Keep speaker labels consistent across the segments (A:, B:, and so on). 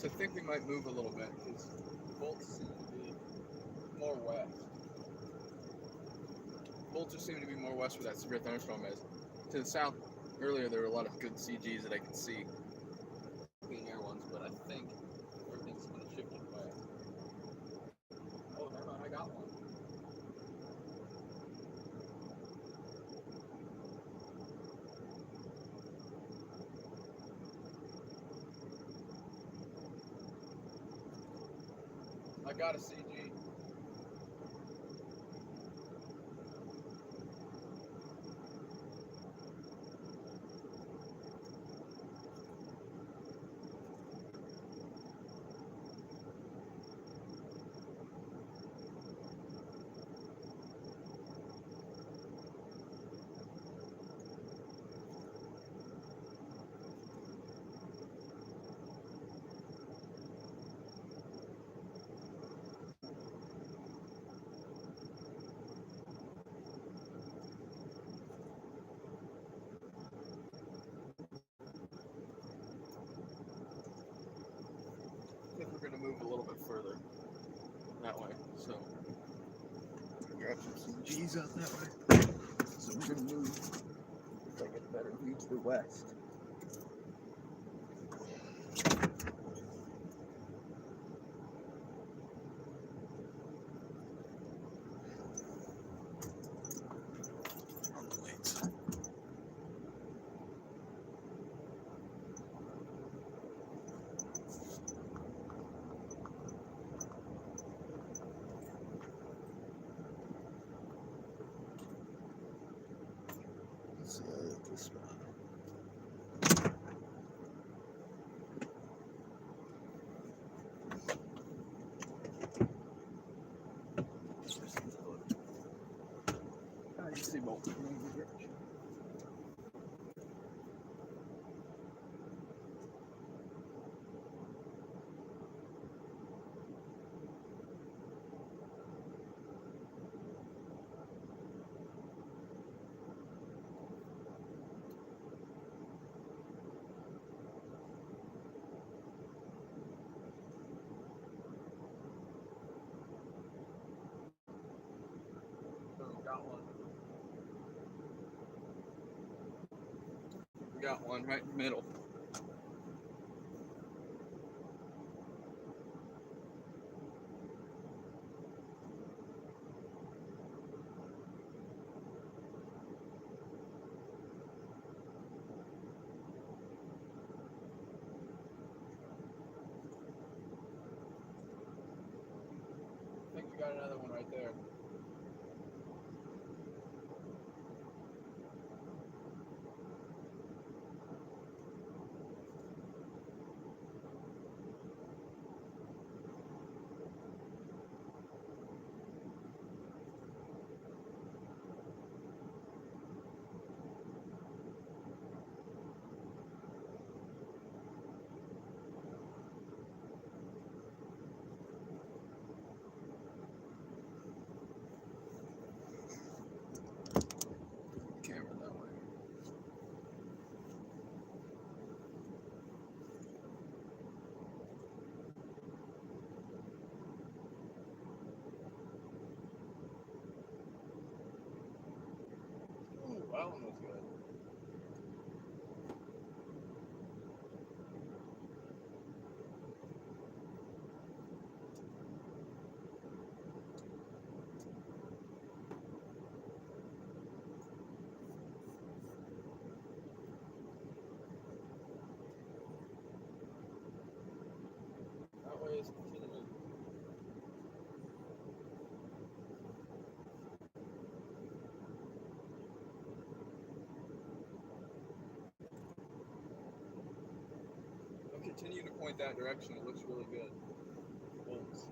A: So I think we might move a little bit because bolts seem to be more west. Bolts seem to be more west where that severe thunderstorm is. To the south, earlier there were a lot of good CGs that I could see. Clean air ones, but I think everything's going to shift west. Oh, never mind, I got one. I got a CG. I think we're going to move a little bit further that way, so grab some CGs out that way. So we're going to move so I get a better view to the west. This spot. I see bolts from every direction. We got one right in the middle. I think we got another one right there. Camera that way. Ooh, that one was good. That way is continuing. I'll continue to point that direction. It looks really good. Bolts.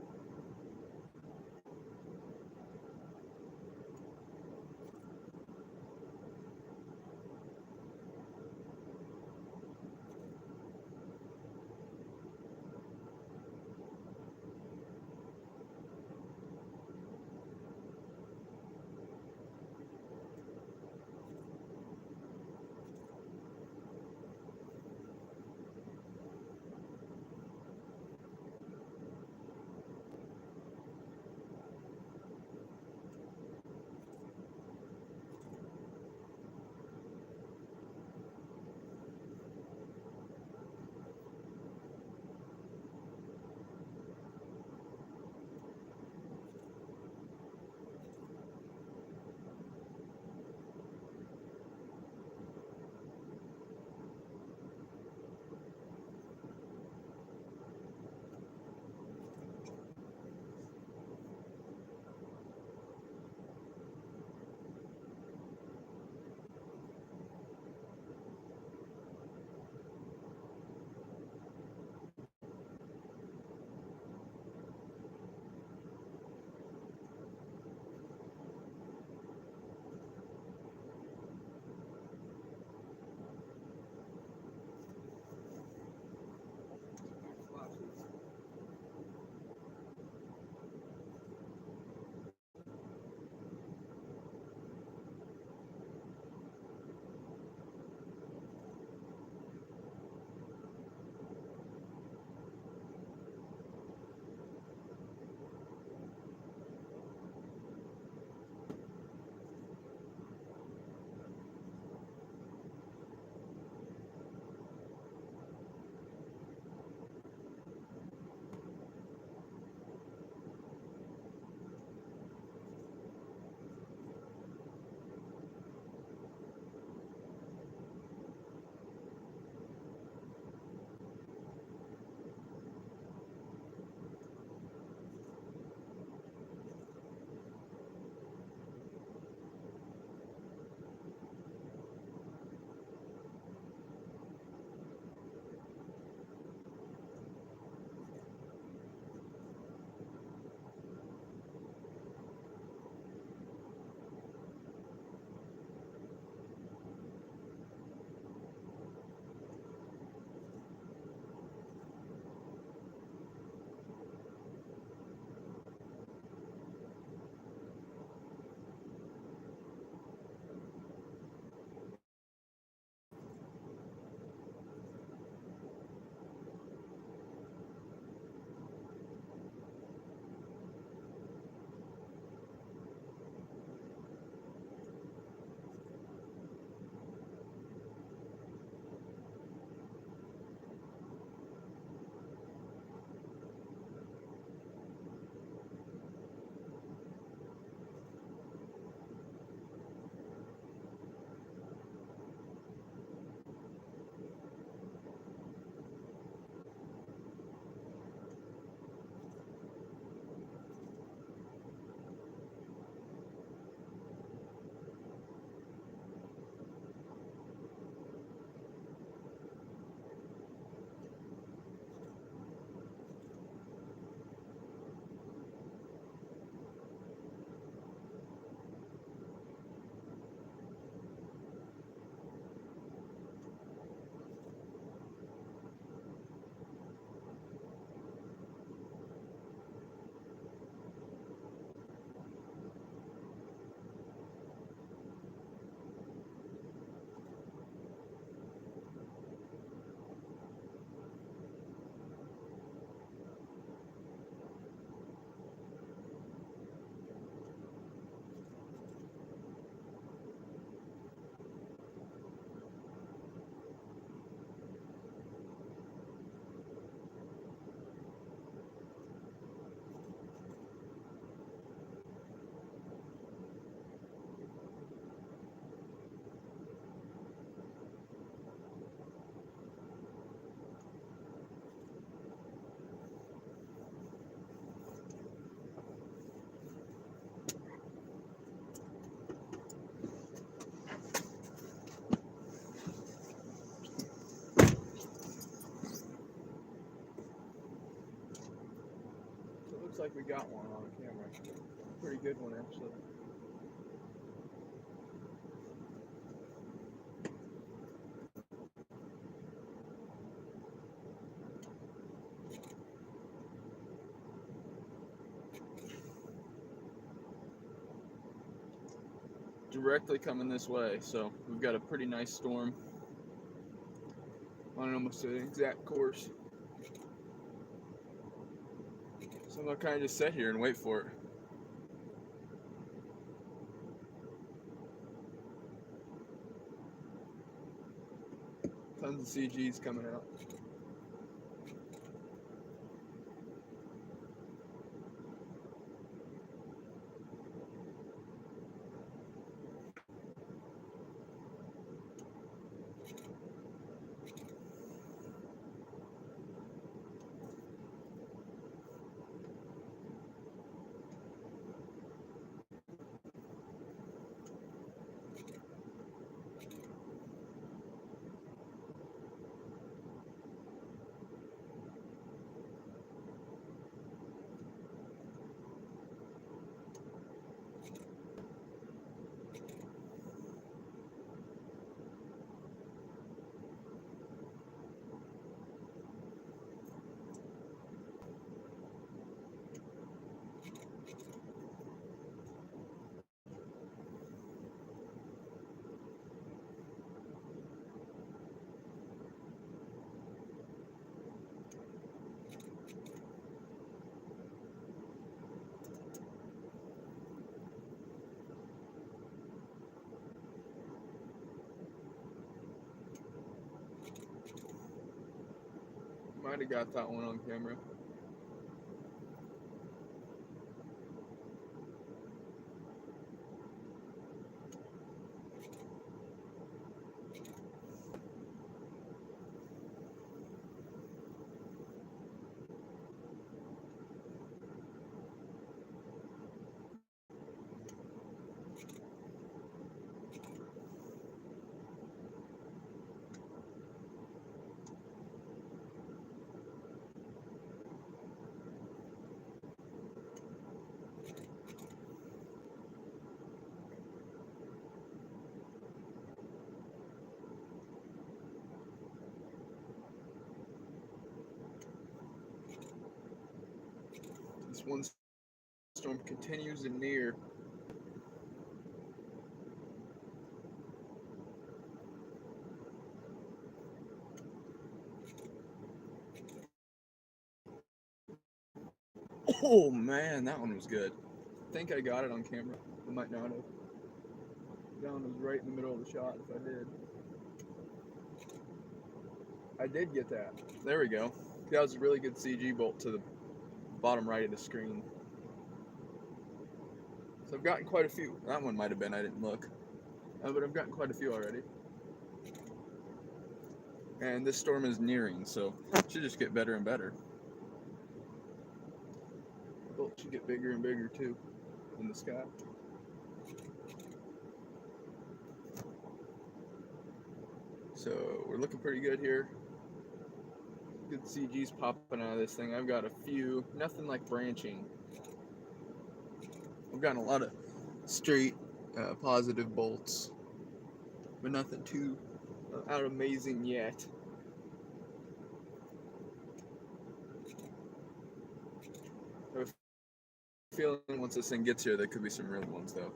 A: Looks like we got one on camera. Pretty good one, actually. Directly coming this way, so we've got a pretty nice storm on almost an exact course. So I'm gonna kind of just sit here and wait for it. Tons of CGs coming out. Might have got that one on camera. This one storm continues to near. Oh man, that one was good. I think I got it on camera. I might not have. That one was right in the middle of the shot if I did. I did get that. There we go. That was a really good CG bolt to the bottom right of the screen. So I've gotten quite a few. That one might have been, I didn't look. But I've gotten quite a few already. And this storm is nearing, so it should just get better and better. The bolt should get bigger and bigger too in the sky. So we're looking pretty good here. Good CGs popping out of this thing. I've got a few, nothing like branching. I've gotten a lot of straight positive bolts, but nothing too out amazing yet. I have a feeling once this thing gets here, there could be some real ones though.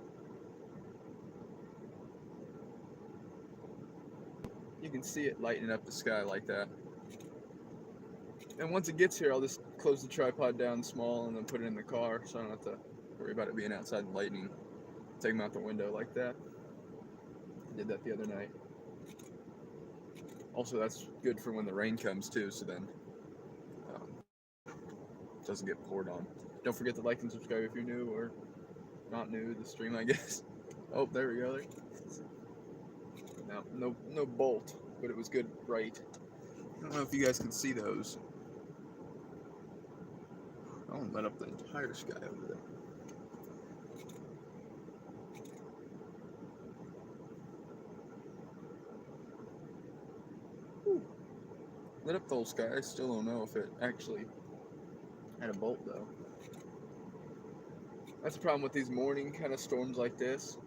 A: You can see it lighting up the sky like that. And once it gets here, I'll just close the tripod down small and then put it in the car so I don't have to worry about it being outside and lightning. Take them out the window like that. I did that the other night. Also, that's good for when the rain comes too, so then it doesn't get poured on. Don't forget to like and subscribe if you're new or not new to the stream, I guess. Oh, there we go. No bolt, but it was good bright. I don't know if you guys can see those. I want to light up the entire sky over there. Whew. Lit up the whole sky. I still don't know if it actually had a bolt though. That's the problem with these morning kind of storms like this,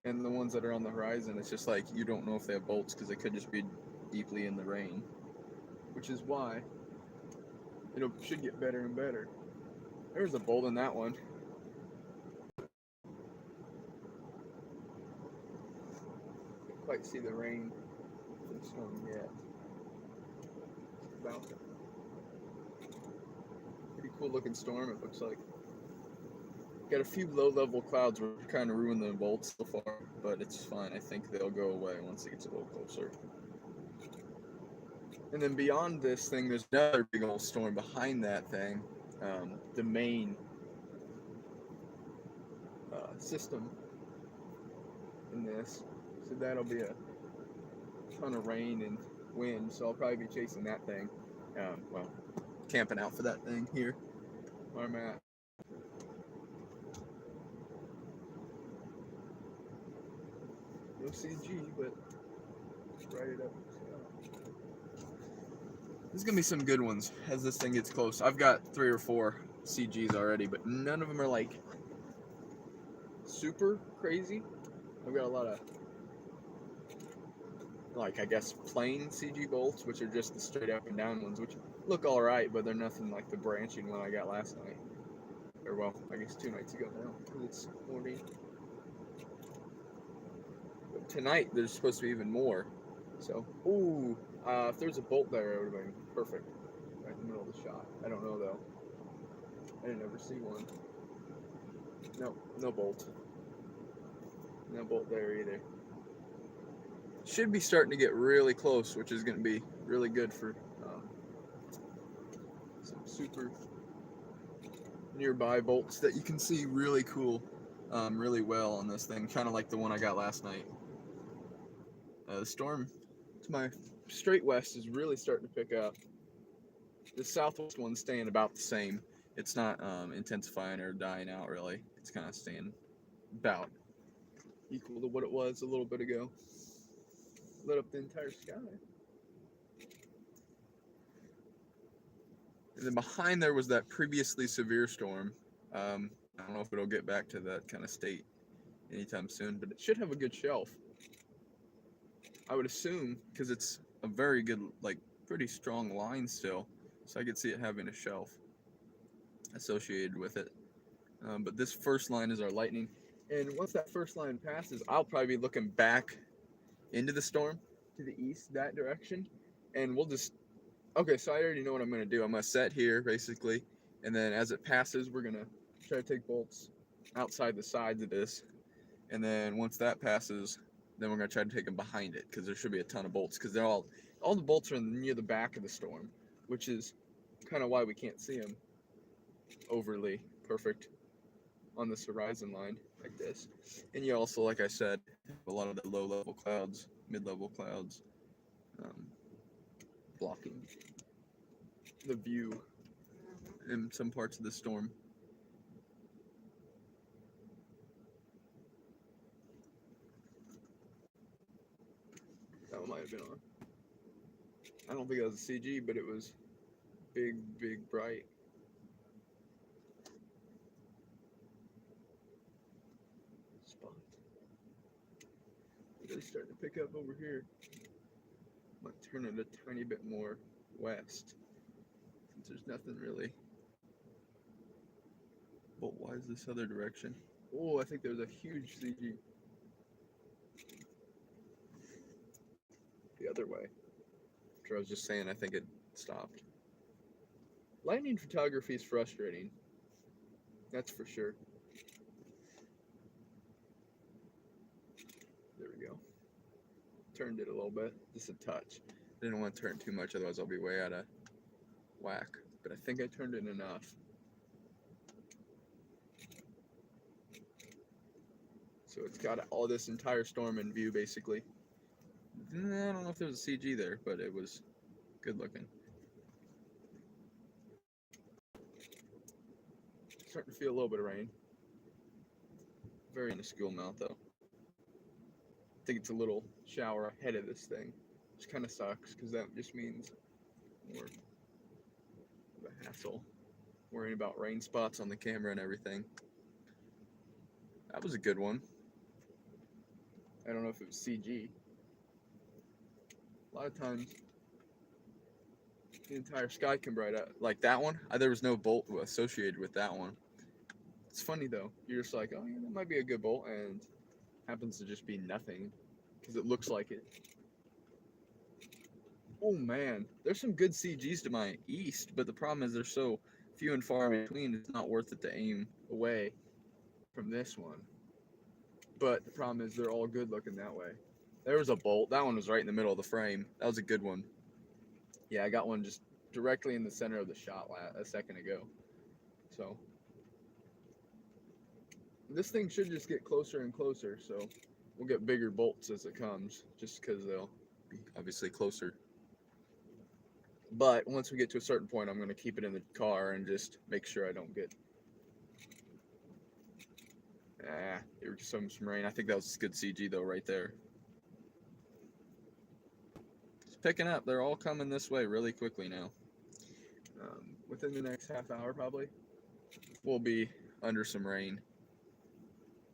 A: and the ones that are on the horizon. It's just like you don't know if they have bolts because they could just be deeply in the rain, which is why it should get better and better. There's a bolt in that one. Can't quite see the rain from the storm yet. About pretty cool looking storm, it looks like. Got a few low level clouds which kind of ruin the bolts so far, but it's fine. I think they'll go away once it gets a little closer. And then beyond this thing, there's another big old storm behind that thing. The main system in this. So that'll be a ton of rain and wind, so I'll probably be chasing that thing. Well, camping out for that thing here where I'm at. No CG, but just write it up. There's gonna be some good ones as this thing gets close. I've got 3 or 4 CGs already, but none of them are like super crazy. I've got a lot of, like, I guess plain CG bolts, which are just the straight up and down ones, which look alright, but they're nothing like the branching one I got last night. Or, well, I guess 2 nights ago now, because it's morning. But tonight, there's supposed to be even more. So, ooh, if there's a bolt there, it would have been perfect. Right in the middle of the shot. I don't know, though. I didn't ever see one. No, no bolt. No bolt there either. Should be starting to get really close, which is going to be really good for some super nearby bolts that you can see really cool, really well on this thing, kind of like the one I got last night. The storm to my straight west is really starting to pick up. The southwest one's staying about the same. It's not intensifying or dying out really. It's kind of staying about equal to what it was a little bit ago. Lit up the entire sky. And then behind there was that previously severe storm. I don't know if it'll get back to that kind of state anytime soon, but it should have a good shelf. I would assume, because it's a very good, like, pretty strong line still, so I could see it having a shelf associated with it. But this first line is our lightning, and once that first line passes, I'll probably be looking back into the storm to the east, that direction, and we'll just, okay, so I already know what I'm going to do. I'm going to set here, basically, and then as it passes, we're going to try to take bolts outside the sides of this, and then once that passes, then we're going to try to take them behind it, because there should be a ton of bolts, because they're all the bolts are near the back of the storm, which is kind of why we can't see them overly perfect on this horizon line like this. And you also, like I said, have a lot of the low-level clouds, mid-level clouds, blocking the view in some parts of the storm. That one might have been on. I don't think it was a CG, but it was big, big, bright. Spot. Really starting to pick up over here. Might turn it a tiny bit more west, since there's nothing really. But why is this other direction? Oh, I think there's a huge CG. The other way. After I was just saying, I think it stopped. Lightning photography is frustrating. That's for sure. There we go. Turned it a little bit, just a touch. Didn't want to turn too much, otherwise I'll be way out of whack. But I think I turned it enough. So it's got all this entire storm in view, basically. I don't know if there was a CG there, but it was good looking. Starting to feel a little bit of rain. Very minuscule amount, though. I think it's a little shower ahead of this thing, which kind of sucks, because that just means more of a hassle worrying about rain spots on the camera and everything. That was a good one. I don't know if it was CG. A lot of times, the entire sky can bright out. Like that one, there was no bolt associated with that one. It's funny though. You're just like, oh yeah, that might be a good bolt, and happens to just be nothing because it looks like it. Oh man, there's some good CGs to my east, but the problem is they're so few and far between. It's not worth it to aim away from this one. But the problem is they're all good looking that way. There was a bolt. That one was right in the middle of the frame. That was a good one. Yeah, I got one just directly in the center of the shot a second ago. So this thing should just get closer and closer. So we'll get bigger bolts as it comes, just because they'll be obviously closer. But once we get to a certain point, I'm going to keep it in the car and just make sure I don't get... there was some rain. I think that was good CG though right there. It's picking up. They're all coming this way really quickly now. Within the next half hour probably, we'll be under some rain.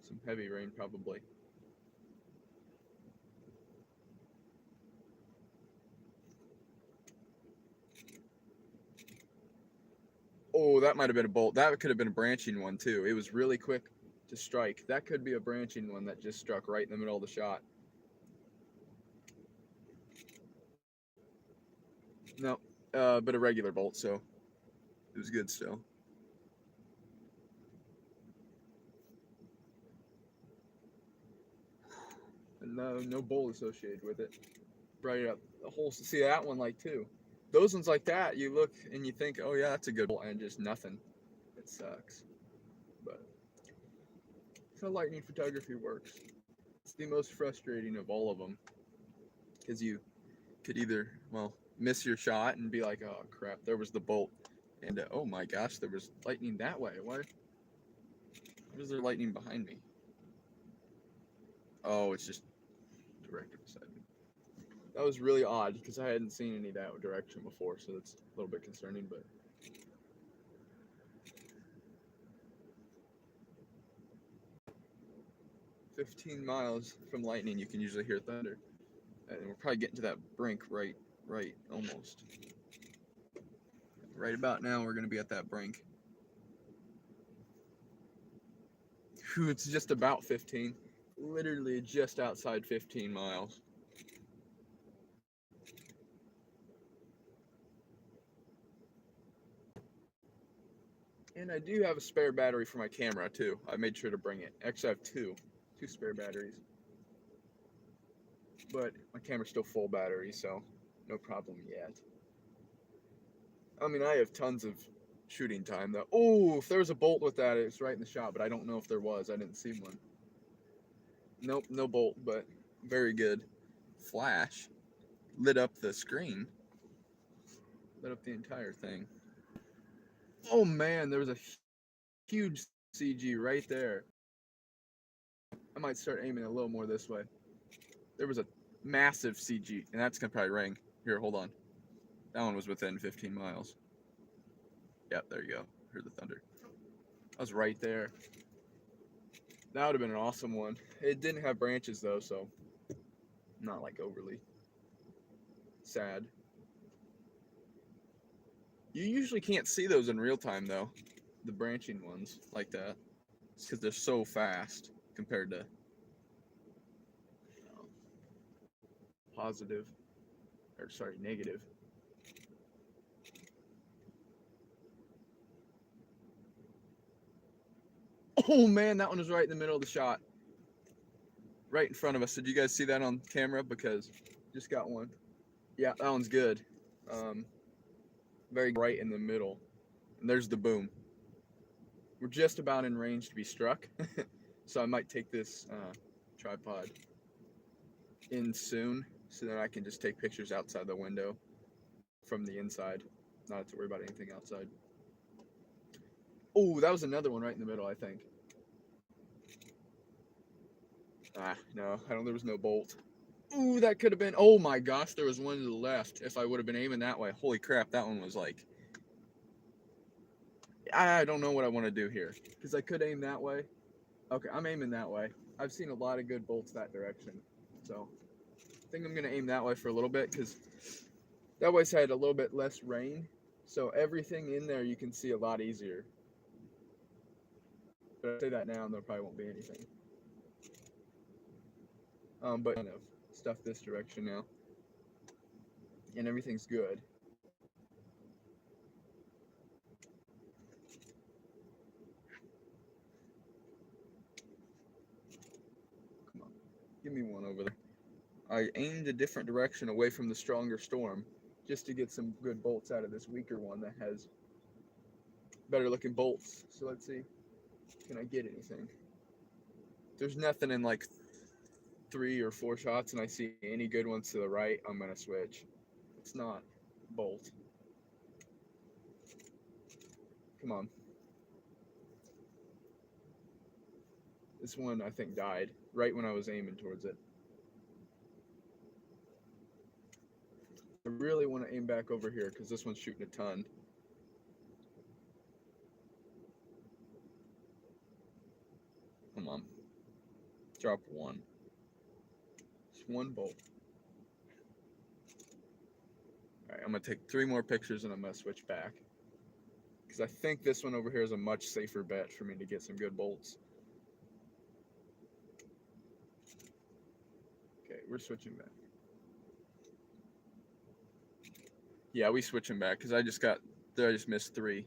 A: Some heavy rain probably. Oh, that might have been a bolt. That could have been a branching one too. It was really quick to strike. That could be a branching one that just struck right in the middle of the shot. No, but a regular bolt, so it was good still. And no bolt associated with it. Bright up the whole. See that one like too. Those ones like that, you look and you think, oh yeah, that's a good bolt, and just nothing. It sucks. But that's how lightning photography works. It's the most frustrating of all of them, because you could either, well, miss your shot and be like, oh crap, there was the bolt, and oh my gosh, there was lightning that way. Why is there lightning behind me? Oh, it's just directly beside me. That was really odd because I hadn't seen any that direction before, so that's a little bit concerning, but 15 miles from lightning, you can usually hear thunder. And we're probably getting to that brink right, almost. Right about now, we're going to be at that brink. Whew, it's just about 15. Literally just outside 15 miles. And I do have a spare battery for my camera, too. I made sure to bring it. Actually, I have two spare batteries. But my camera's still full battery, so no problem yet. I mean, I have tons of shooting time, though. Oh, if there was a bolt with that, it's right in the shot, but I don't know if there was. I didn't see one. Nope, no bolt, but very good. Flash lit up the screen. Lit up the entire thing. Oh man, there was a huge CG right there. I might start aiming a little more this way. There was a massive CG, and that's gonna probably ring. Here, hold on. That one was within 15 miles. Yep, there you go. Heard the thunder. I was right there. That would have been an awesome one. It didn't have branches though, so not like overly sad. You usually can't see those in real time though, the branching ones like that. It's because they're so fast compared to positive, or sorry, negative. Oh man, that one was right in the middle of the shot. Right in front of us. Did you guys see that on camera? Because just got one. Yeah, that one's good. Very right in the middle. And there's the boom. We're just about in range to be struck. So I might take this tripod in soon so that I can just take pictures outside the window from the inside. Not have to worry about anything outside. Oh, that was another one right in the middle, I think. No, there was no bolt. Ooh, that could have been, oh my gosh, there was one to the left. If I would have been aiming that way, holy crap, that one was like, I don't know what I want to do here. Because I could aim that way, Okay, I'm aiming that way. I've seen a lot of good bolts that direction. So I think I'm going to aim that way for a little bit because that way's had a little bit less rain. So everything in there you can see a lot easier. But I say that now and there probably won't be anything. But kind of stuff this direction now. And everything's good. Come on. Give me one over there. I aimed a different direction away from the stronger storm just to get some good bolts out of this weaker one that has better looking bolts. So let's see. Can I get anything? There's nothing in like 3 or 4 shots and I see any good ones to the right, I'm gonna switch. It's not bolt. Come on. This one I think died right when I was aiming towards it. I really want to aim back over here because this one's shooting a ton. Come on. Drop one. Just one bolt. Alright, I'm going to take 3 more pictures and I'm going to switch back. Because I think this one over here is a much safer bet for me to get some good bolts. Okay, we're switching back. Yeah, we switching back because I just missed 3.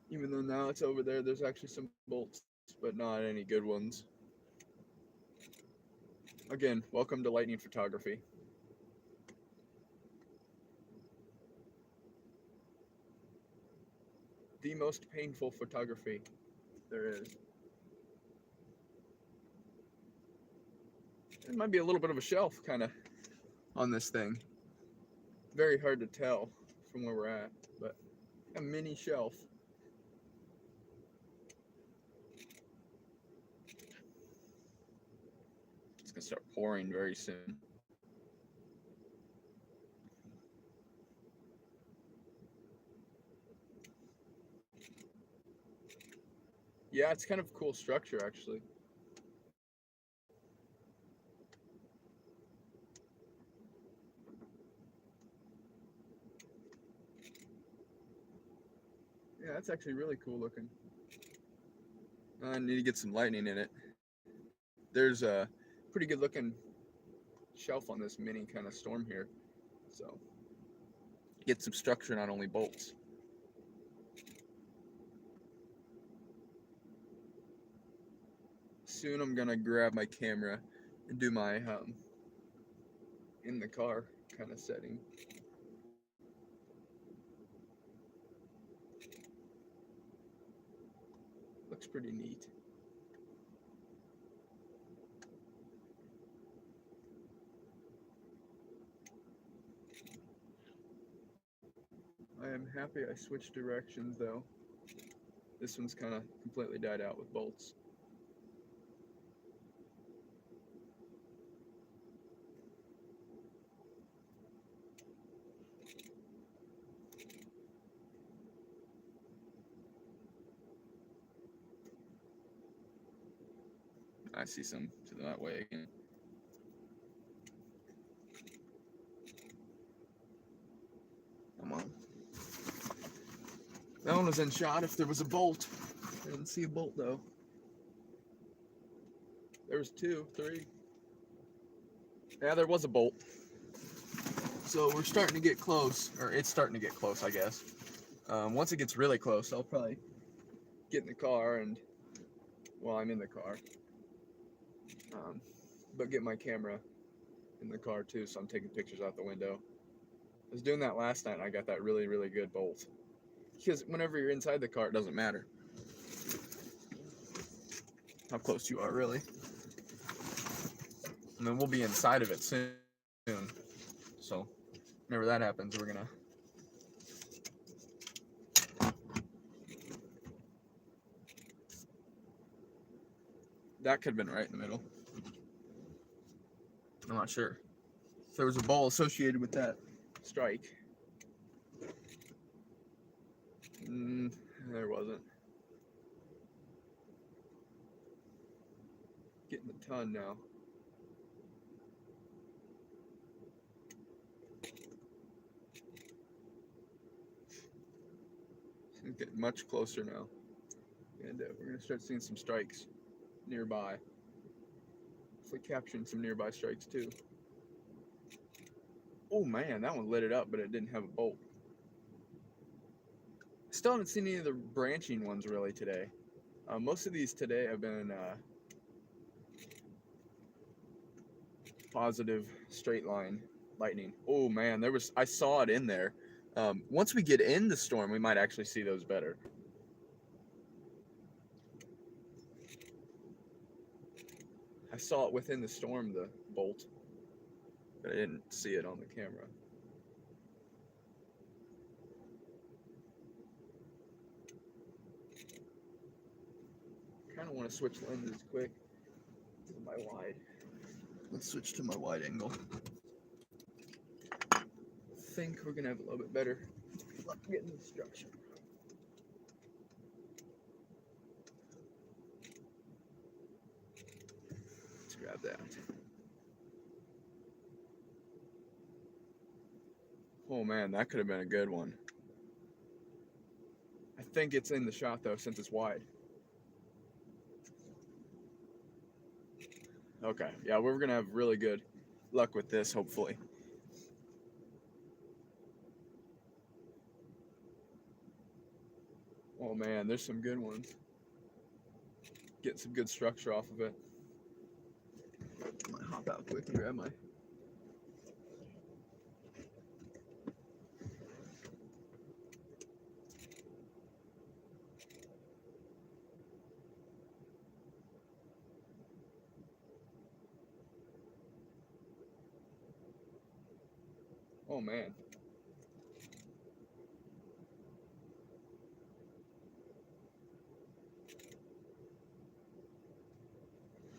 A: Even though now it's over there, there's actually some bolts, but not any good ones. Again, welcome to lightning photography. The most painful photography there is. It might be a little bit of a shelf kind of on this thing. Very hard to tell from where we're at, but a mini shelf. It's gonna start pouring very soon. Yeah, it's kind of a cool structure actually. Yeah, that's actually really cool looking. I need to get some lightning in it. There's a pretty good looking shelf on this mini kind of storm here. So get some structure, not only bolts. Soon I'm gonna grab my camera and do my in the car kind of setting. Looks pretty neat. I am happy I switched directions though. This one's kind of completely died out with bolts. I see some to that way again. Come on. That one was in shot if there was a bolt. I didn't see a bolt though. There was 2, 3. Yeah, there was a bolt. So we're starting to get close, or it's starting to get close, I guess. Once it gets really close, I'll probably get in the car and, well, I'm in the car. But get my camera in the car too, so I'm taking pictures out the window. I was doing that last night and I got that really, really good bolt. Because whenever you're inside the car, it doesn't matter how close you are, really. And then we'll be inside of it soon. So whenever that happens, we're gonna that could have been right in the middle. I'm not sure. If there was a ball associated with that strike. There wasn't. ton now. It's getting much closer now. And we're going to start seeing some strikes nearby. Hopefully capturing some nearby strikes too. Oh man, that one lit it up, but it didn't have a bolt. Still haven't seen any of the branching ones really today. Most of these today have been positive straight line lightning. Oh man, I saw it in there. Once we get in the storm, we might actually see those better. I saw it within the storm, the bolt, but I didn't see it on the camera. Kind of want to switch lenses quick to my wide. Let's switch to my wide angle. I think we're gonna have a little bit better luck getting the structure. Let's grab that. Oh man, that could have been a good one. I think it's in the shot though, since it's wide. Okay, yeah, we're gonna have really good luck with this, hopefully. Oh man, there's some good ones. Getting some good structure off of it. I might hop out quick and grab my. Oh man.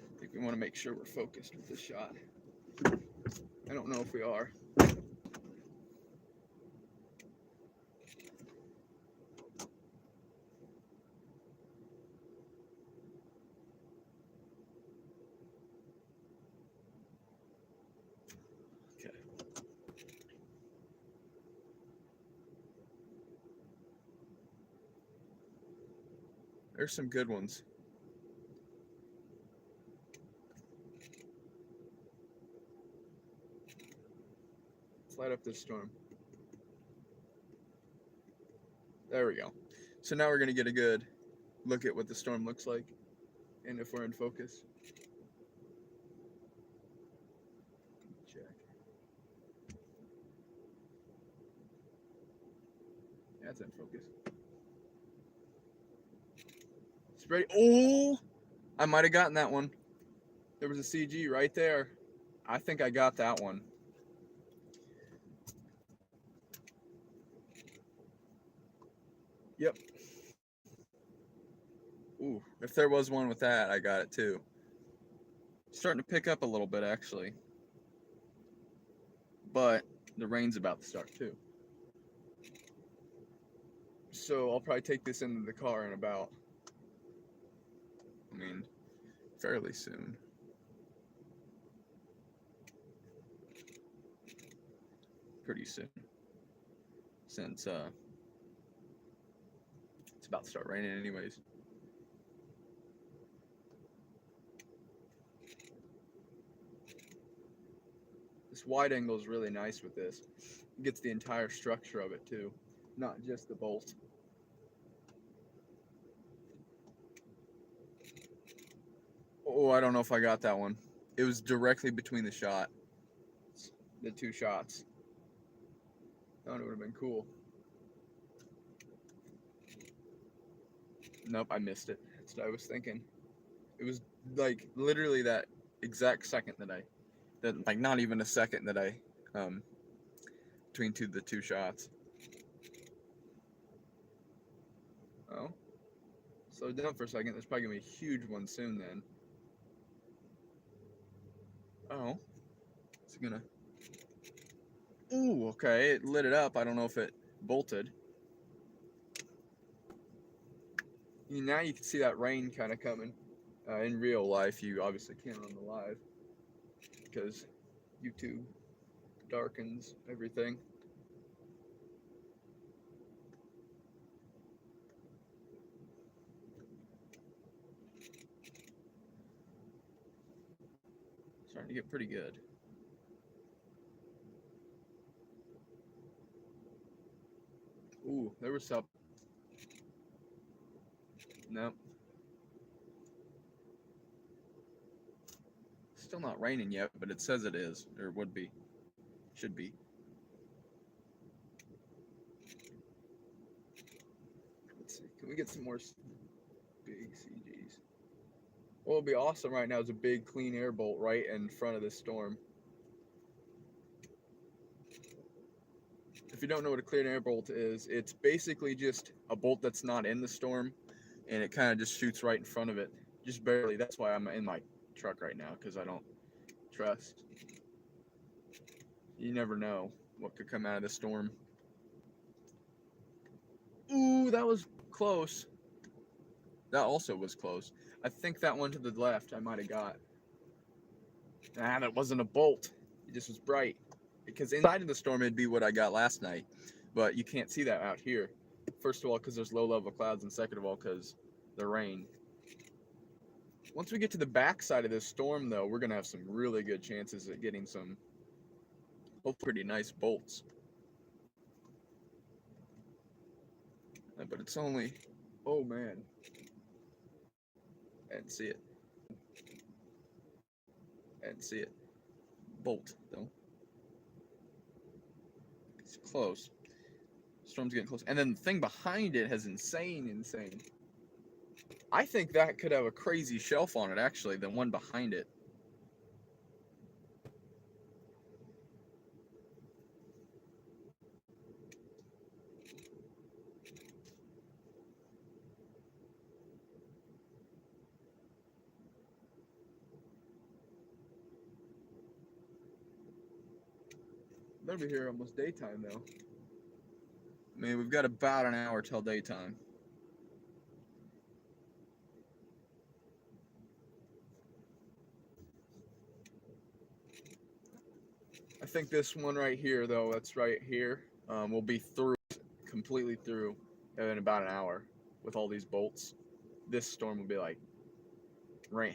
A: I think we want to make sure we're focused with this shot. I don't know if we are. Okay. There's some good ones. Let's light up this storm. There we go. So now we're going to get a good look at what the storm looks like and if we're in focus. Check. Yeah, it's in focus. It's ready. Oh, I might have gotten that one. There was a CG right there. I think I got that one. Yep. Ooh, if there was one with that, I got it too. Starting to pick up a little bit actually. But the rain's about to start too. So I'll probably take this into the car in about, fairly soon. Pretty soon. Since it's about to start raining anyways. This wide angle is really nice with this. It gets the entire structure of it too, not just the bolt. Oh, I don't know if I got that one. It was directly between the two shots. That would have been cool. Nope, I missed it. That's what I was thinking. It was like literally that exact second like not even a second that I, between the two shots. Oh, slow down for a second. There's probably gonna be a huge one soon then. Oh, it's gonna. Ooh, okay, it lit it up. I don't know if it bolted. Now you can see that rain kind of coming. In real life, you obviously can't on the live because YouTube darkens everything. Starting to get pretty good. Ooh, there was some. Nope. Still not raining yet, but it says it is, or would be. Should be. Let's see. Can we get some more big CGs? What would be awesome right now is a big clean air bolt right in front of this storm. If you don't know what a clean air bolt is, it's basically just a bolt that's not in the storm, and it kind of just shoots right in front of it, just barely. That's why I'm in my truck right now, because I don't trust. You never know what could come out of the storm. Ooh, that was close. That also was close. I think that one to the left I might have got. Ah, that wasn't a bolt. It just was bright. Because inside of the storm it'd be what I got last night. But you can't see that out here. First of all, because there's low level clouds, and second of all, because the rain. Once we get to the back side of this storm, though, we're going to have some really good chances at getting some pretty nice bolts. But it's only, oh man. And see it. And see it. Bolt, though. It's close. Storm's getting close. And then the thing behind it has insane. I think that could have a crazy shelf on it, actually, the one behind it. They'll be here almost daytime, though. I mean, we've got about an hour till daytime. I think this one right here, though, that's right here, will be through, completely through in about an hour with all these bolts. This storm will be like,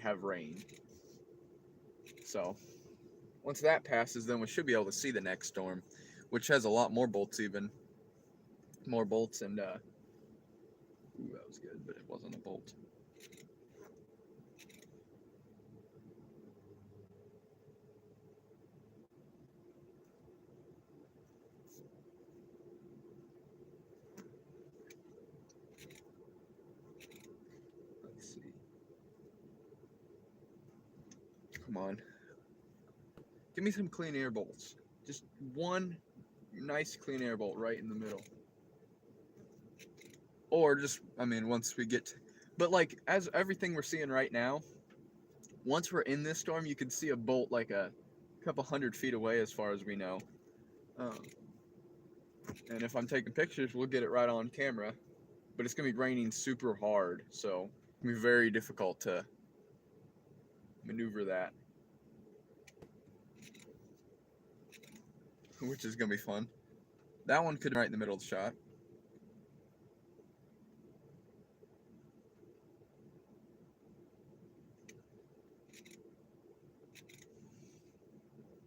A: have rain. So, once that passes, then we should be able to see the next storm, which has a lot more bolts even. More bolts and, ooh, that was good, but it wasn't a bolt. Let's see. Come on. Give me some clean air bolts. Just one nice clean air bolt right in the middle. Or just, I mean, once we get, but like, as everything we're seeing right now, once we're in this storm, you can see a bolt like a couple 100 feet away as far as we know. And if I'm taking pictures, we'll get it right on camera. But it's going to be raining super hard, so it's going to be very difficult to maneuver that. Which is going to be fun. That one could be right in the middle of the shot.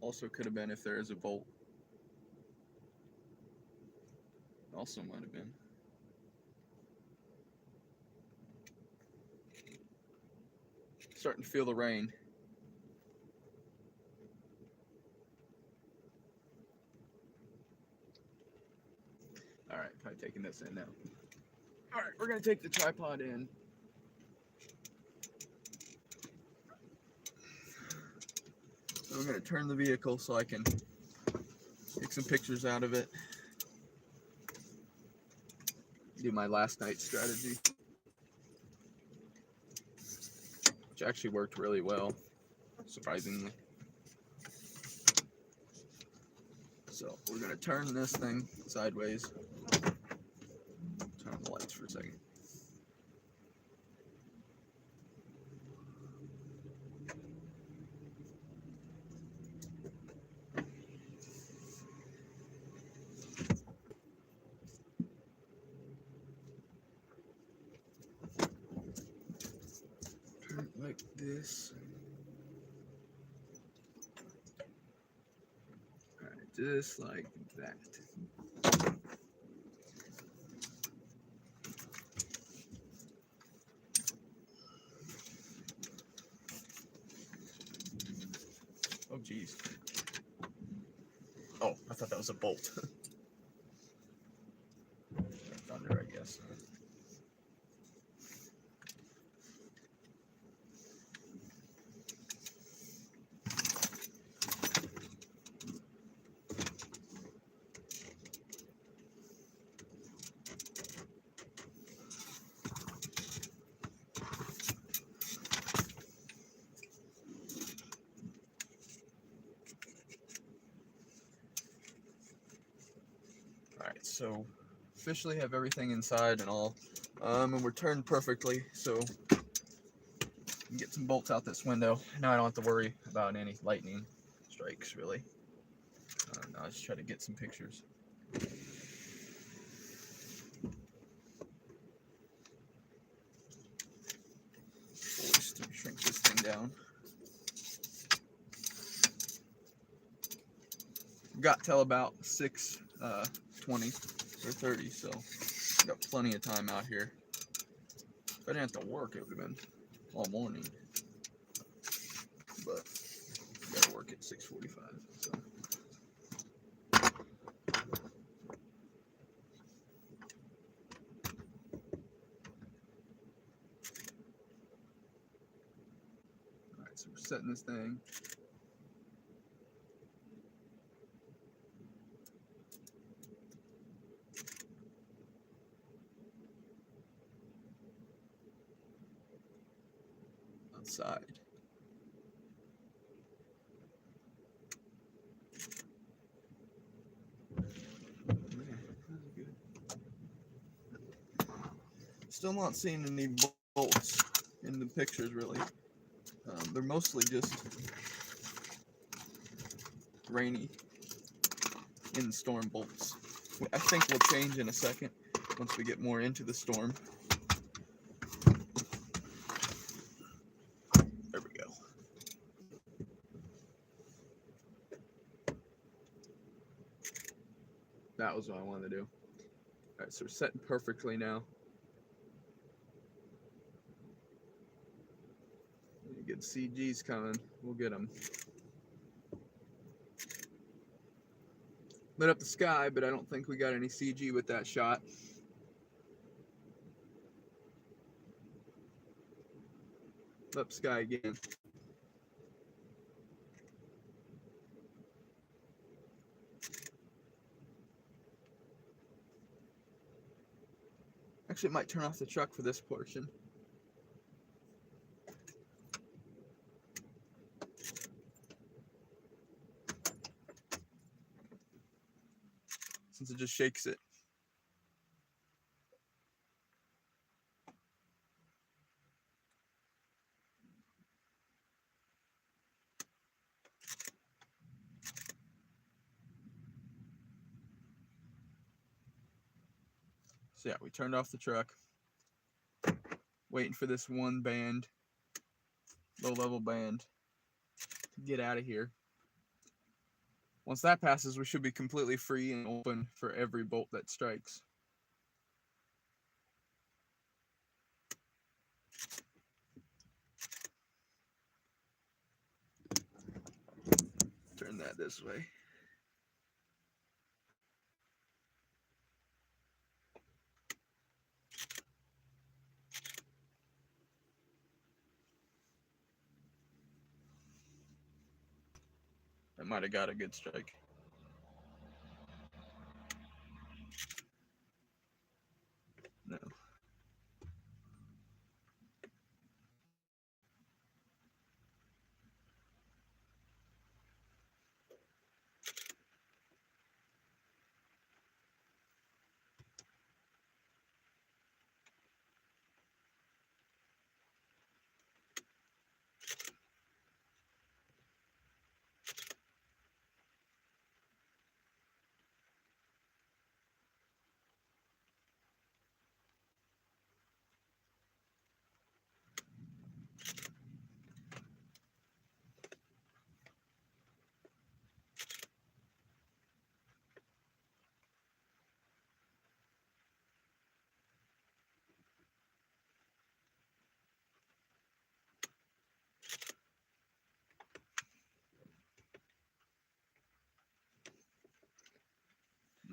A: Also could have been if there is a bolt. Also might have been. Starting to feel the rain. Alright, probably taking this in now. Alright, we're going to take the tripod in. So I'm going to turn the vehicle so I can take some pictures out of it. Do my last night strategy. Which actually worked really well, surprisingly. So we're going to turn this thing sideways. Turn on the lights for a second. this. Alright, just like that. Oh, geez. Oh, I thought that was a bolt. Thunder, I guess. Alright, so officially have everything inside and all. And we're turned perfectly, so get some bolts out this window. Now I don't have to worry about any lightning strikes, really. Now I'll just try to get some pictures. Just shrink this thing down. Got till about 6:20 or 30, so got plenty of time out here. If I didn't have to work, it would have been all morning. But gotta work at 6:45. So. Alright, so we're setting this thing. Outside. Still not seeing any bolts in the pictures, really. They're mostly just rainy in storm bolts. I think we'll change in a second once we get more into the storm. There we go. That was what I wanted to do. Alright, so we're setting perfectly now. Good CG's coming. We'll get them. Lit up the sky, but I don't think we got any CG with that shot. Lit up sky again. Actually, it might turn off the truck for this portion. Since it just shakes it. So yeah, we turned off the truck. Waiting for this one band, low-level band, to get out of here. Once that passes, we should be completely free and open for every bolt that strikes. Turn that this way. That might have got a good strike. No.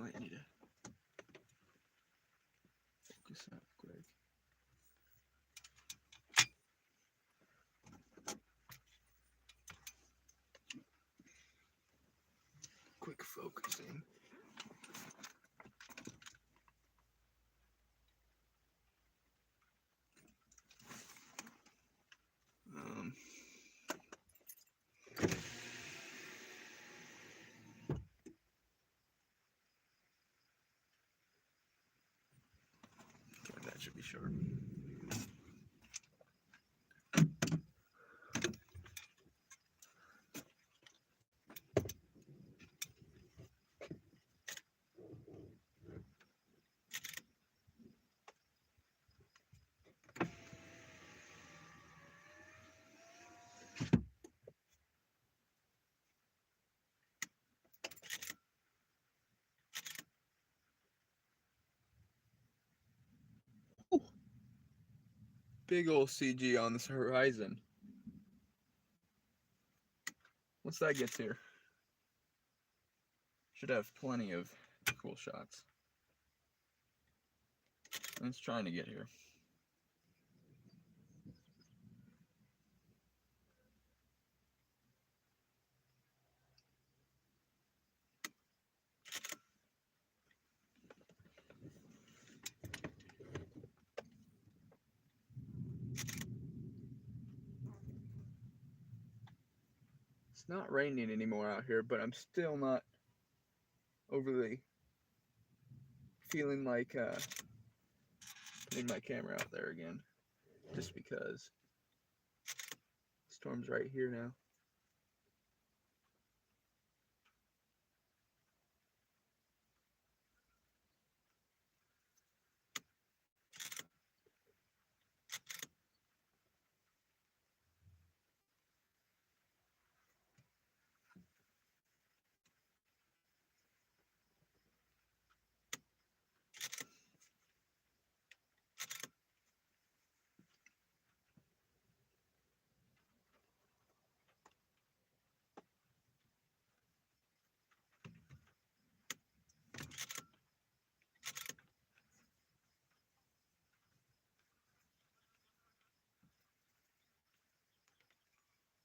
A: might need to focus that quick. Quick focusing. Okay, that should be sharp. Big old CG on this horizon. Once that gets here, should have plenty of cool shots. And it's trying to get here. It's not raining anymore out here, but I'm still not overly feeling like putting my camera out there again, just because the storm's right here now.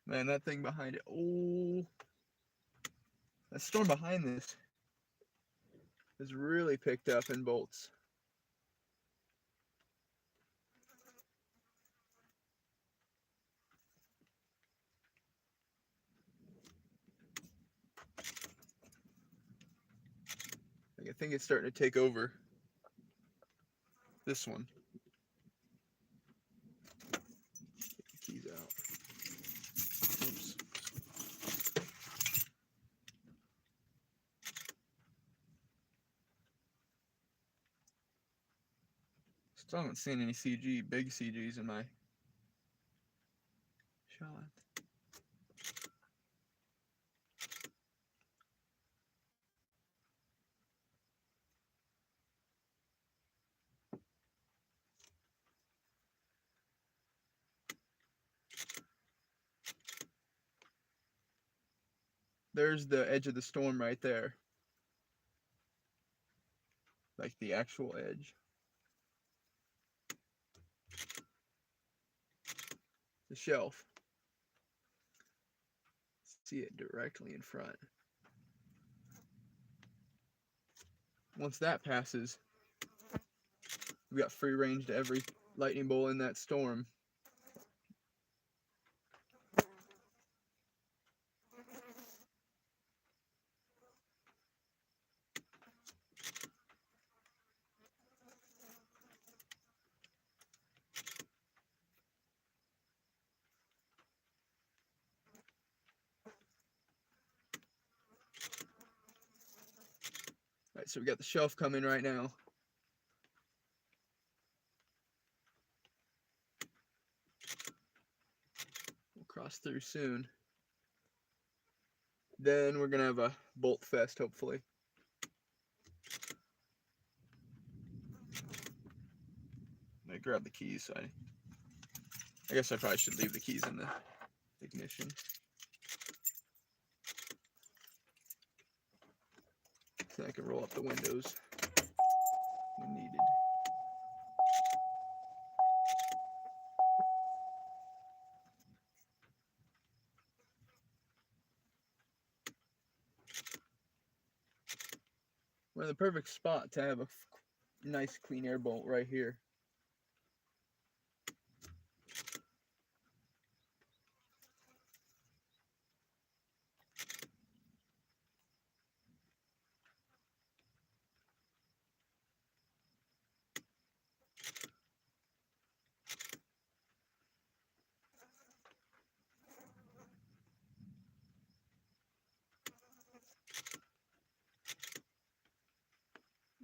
A: Man, that thing behind it. Oh, that storm behind this has really picked up in bolts. I think it's starting to take over this one. Get the keys out. Oops. Still haven't seen any CG, big CGs in my shot. There's the edge of the storm right there. Like the actual edge. The shelf. See it directly in front. Once that passes, we got free range to every lightning bolt in that storm. Alright, so we got the shelf coming right now. We'll cross through soon. Then we're gonna have a bolt fest, hopefully. I grab the keys, so I guess I probably should leave the keys in the ignition. And I can roll up the windows when needed. We're in the perfect spot to have a nice clean air bolt right here.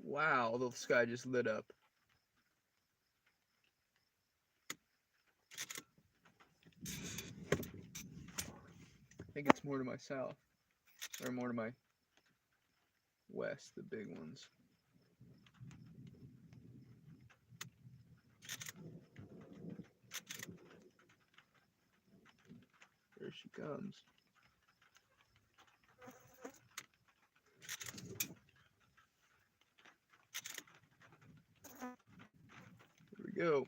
A: Wow, the sky just lit up. I think it's more to my south, or more to my west, the big ones. There she comes. Here we go.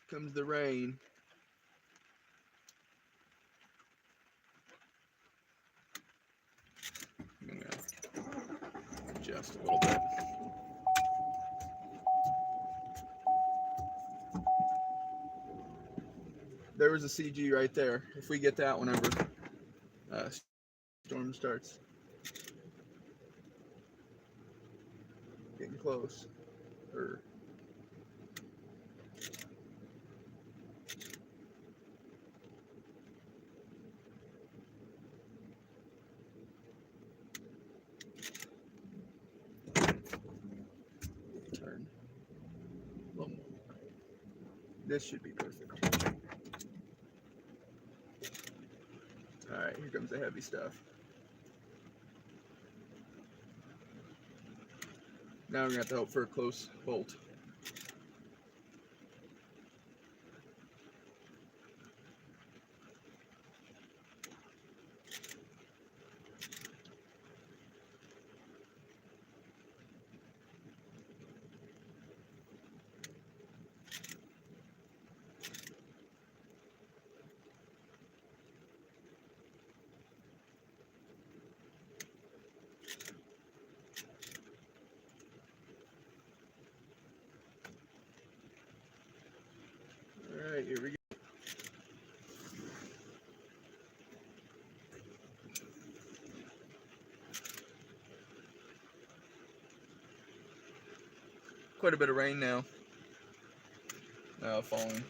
A: Comes the rain. I'm gonna adjust a little bit. There was a CG right there. If we get that whenever storm starts. Getting close. Turn. A little more. This should be perfect. Alright, here comes the heavy stuff. Now we're going to have to hope for a close bolt. Alright, here we go. Quite a bit of rain now. Falling.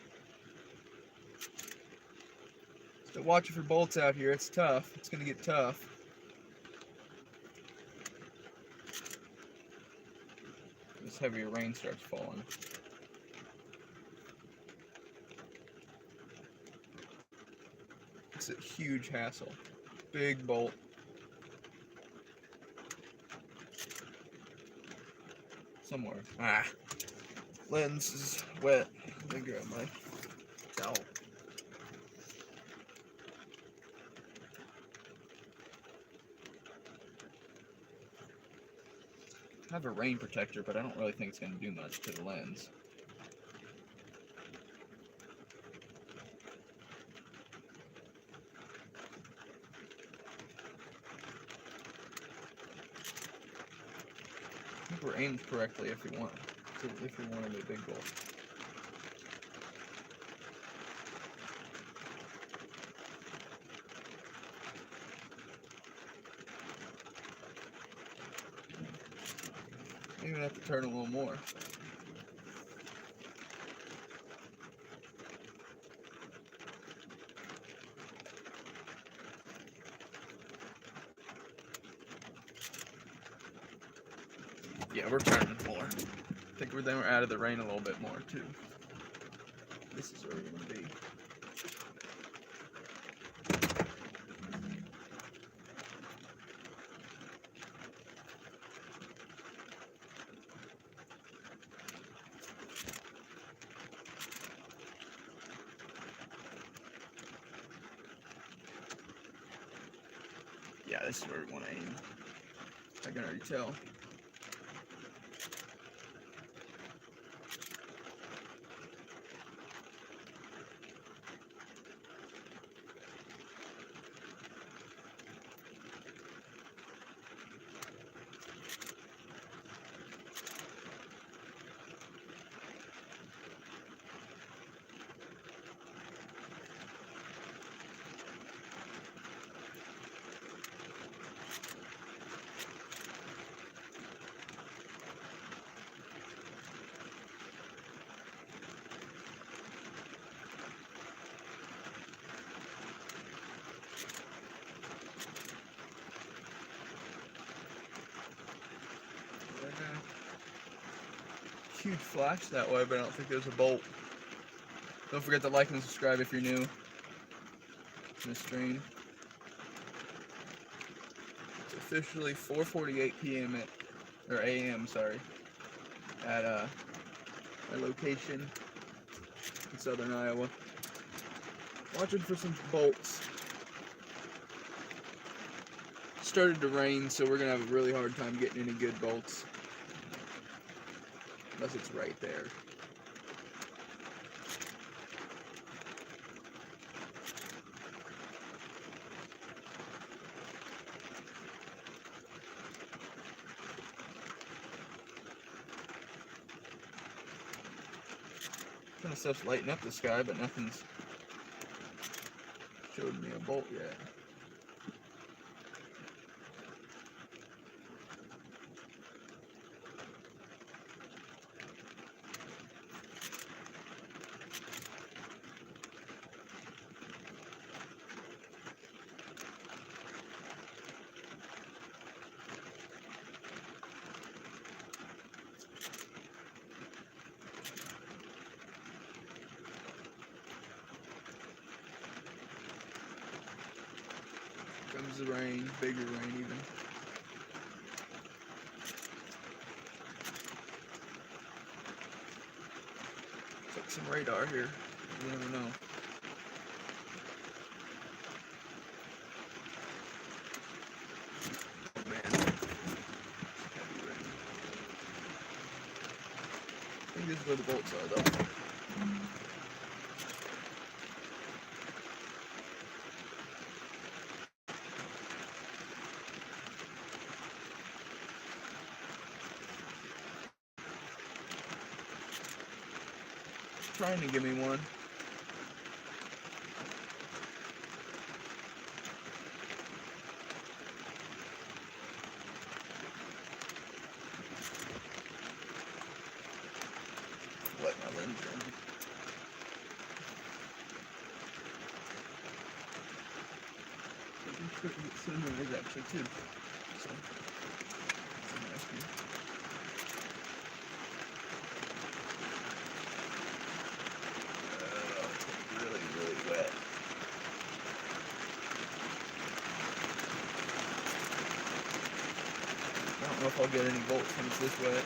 A: So watching for bolts out here. It's tough. It's going to get tough. This heavier rain starts falling. It's a huge hassle. Big bolt. Somewhere. Lens is wet. Let me grab my towel. I have a rain protector, but I don't really think it's going to do much to the lens. I think we're aimed correctly if we wanted a big bolt. Maybe I have to turn a little more. Yeah, we're turning more. I think we're out of the rain a little bit more too. This is where we're gonna be. this is where we want to aim. I can already tell. Huge flash that way, but I don't think there's a bolt. Don't forget to like and subscribe if you're new to the stream. It's officially 4:48 p.m. or a.m. Sorry, at my location in southern Iowa. Watching for some bolts. Started to rain, so we're gonna have a really hard time getting any good bolts. Unless it's right there. Kind of stuff's lighting up the sky, but nothing's showed me a bolt yet. Comes the rain, bigger rain even. Check some radar here. You never know. Oh man. Heavy rain. I think this is where the bolts are though. Trying to give me one. Let my lens in. I'm sure it's sunrise actually too. So that's a nice view. I don't know if I'll get any bolts when it's this wet.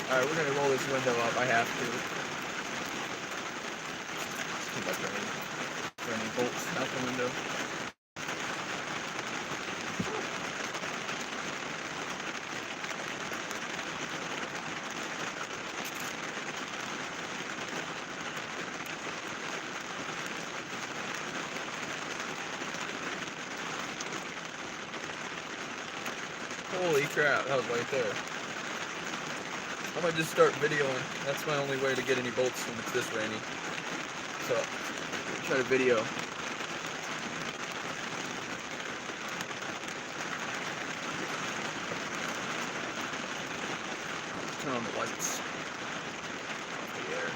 A: Alright, we're gonna roll this window up. I have to. See if I can any bolts out the window. Holy crap, that was right there. I might just start videoing. That's my only way to get any bolts when it's this rainy. So, try to video. Turn on the lights. The air.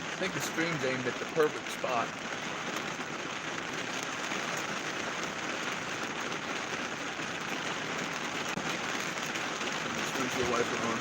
A: I think the stream's aimed at the perfect spot. Switch the wiper on.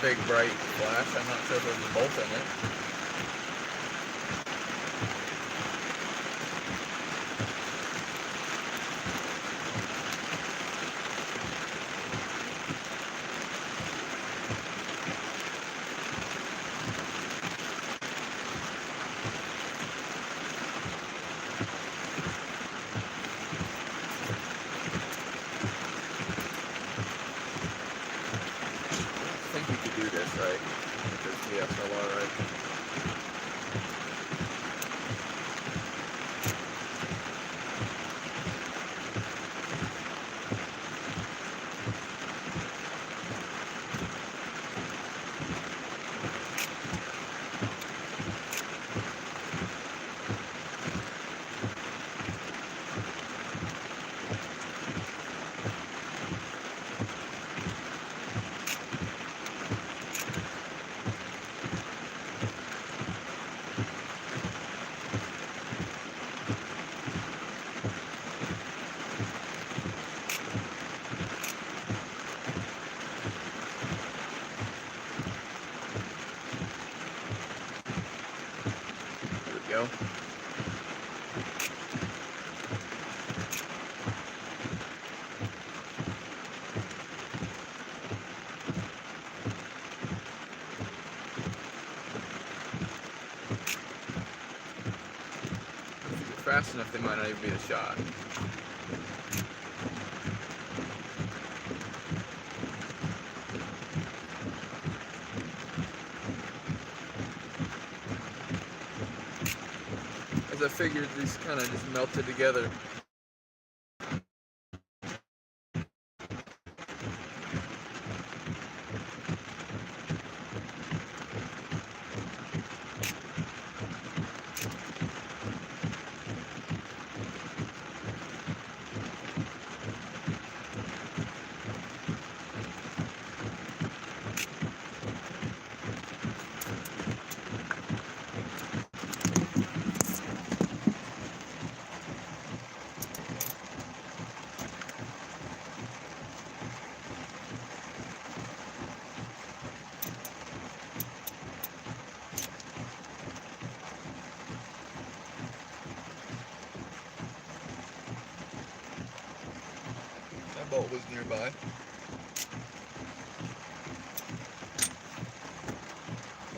A: big bright flash. I'm not sure if there's a bolt in it. I think you could do this right. Because DSLR, right? Go. If you're fast enough, they might not even be a shot. As I figured, these kind of just melted together. That bolt was nearby.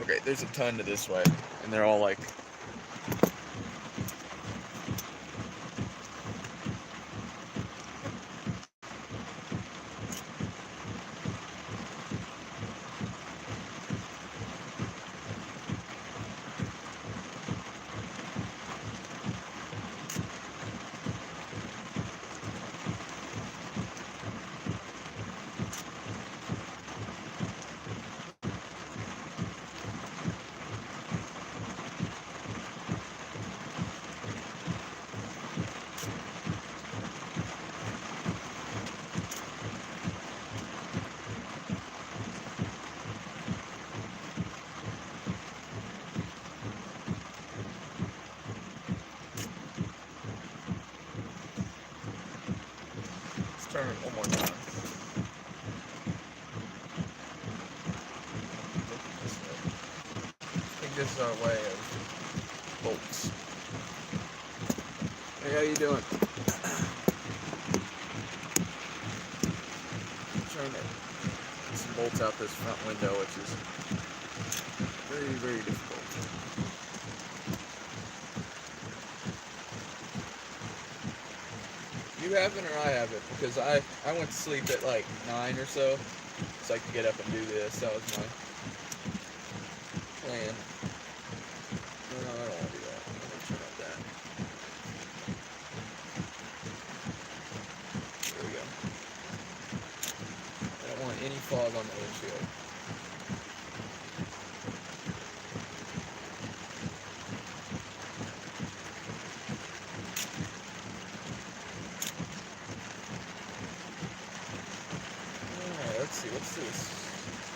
A: Okay, there's a ton to this way, and they're all like turn it one more time. I think this is our way of bolts. Hey, how you doing? I'm trying to get some bolts out this front window, which is very, very difficult. You have it or I have it? Because I went to sleep at like 9 or so I could get up and do this. That was my plan. No, I don't want to do that. I'm going to turn up that. There we go. I don't want any fog on the windshield. What's this?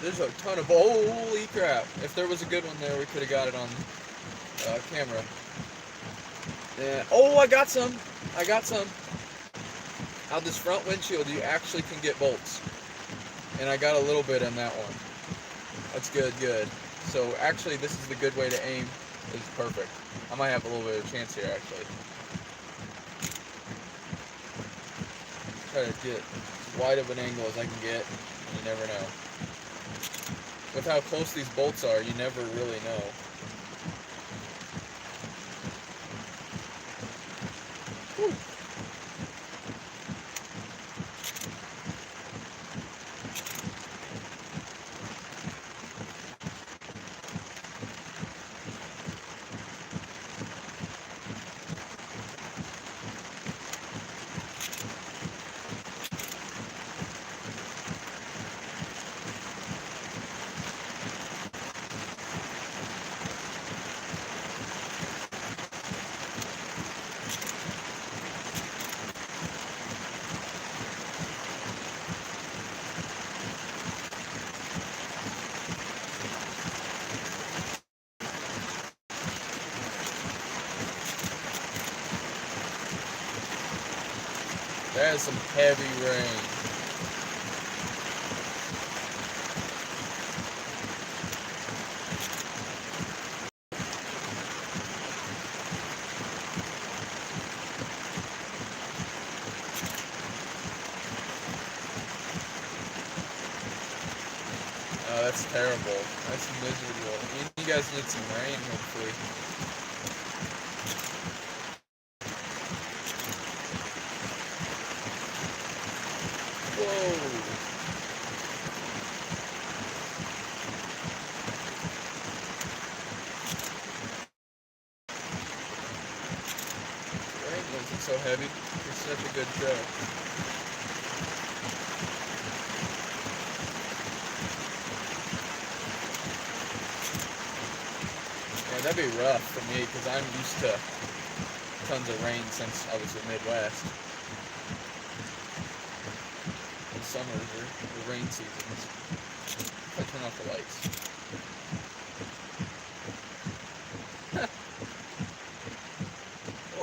A: There's a ton of, holy crap. If there was a good one there, we could have got it on camera. And, oh, I got some. Out this front windshield, you actually can get bolts. And I got a little bit in that one. That's good, good. So actually, this is the good way to aim. This is perfect. I might have a little bit of a chance here, actually. Try to get as wide of an angle as I can get, and you never know. With how close these bolts are, you never really know. Whew. That is some heavy rain. Oh, that's terrible. That's miserable. You guys need some rain, hopefully. Whoa. Rain wasn't so heavy. You're such a good show. Yeah, that'd be rough for me because I'm used to tons of rain since I was in the Midwest. The summers or the rain seasons. If I turn off the lights.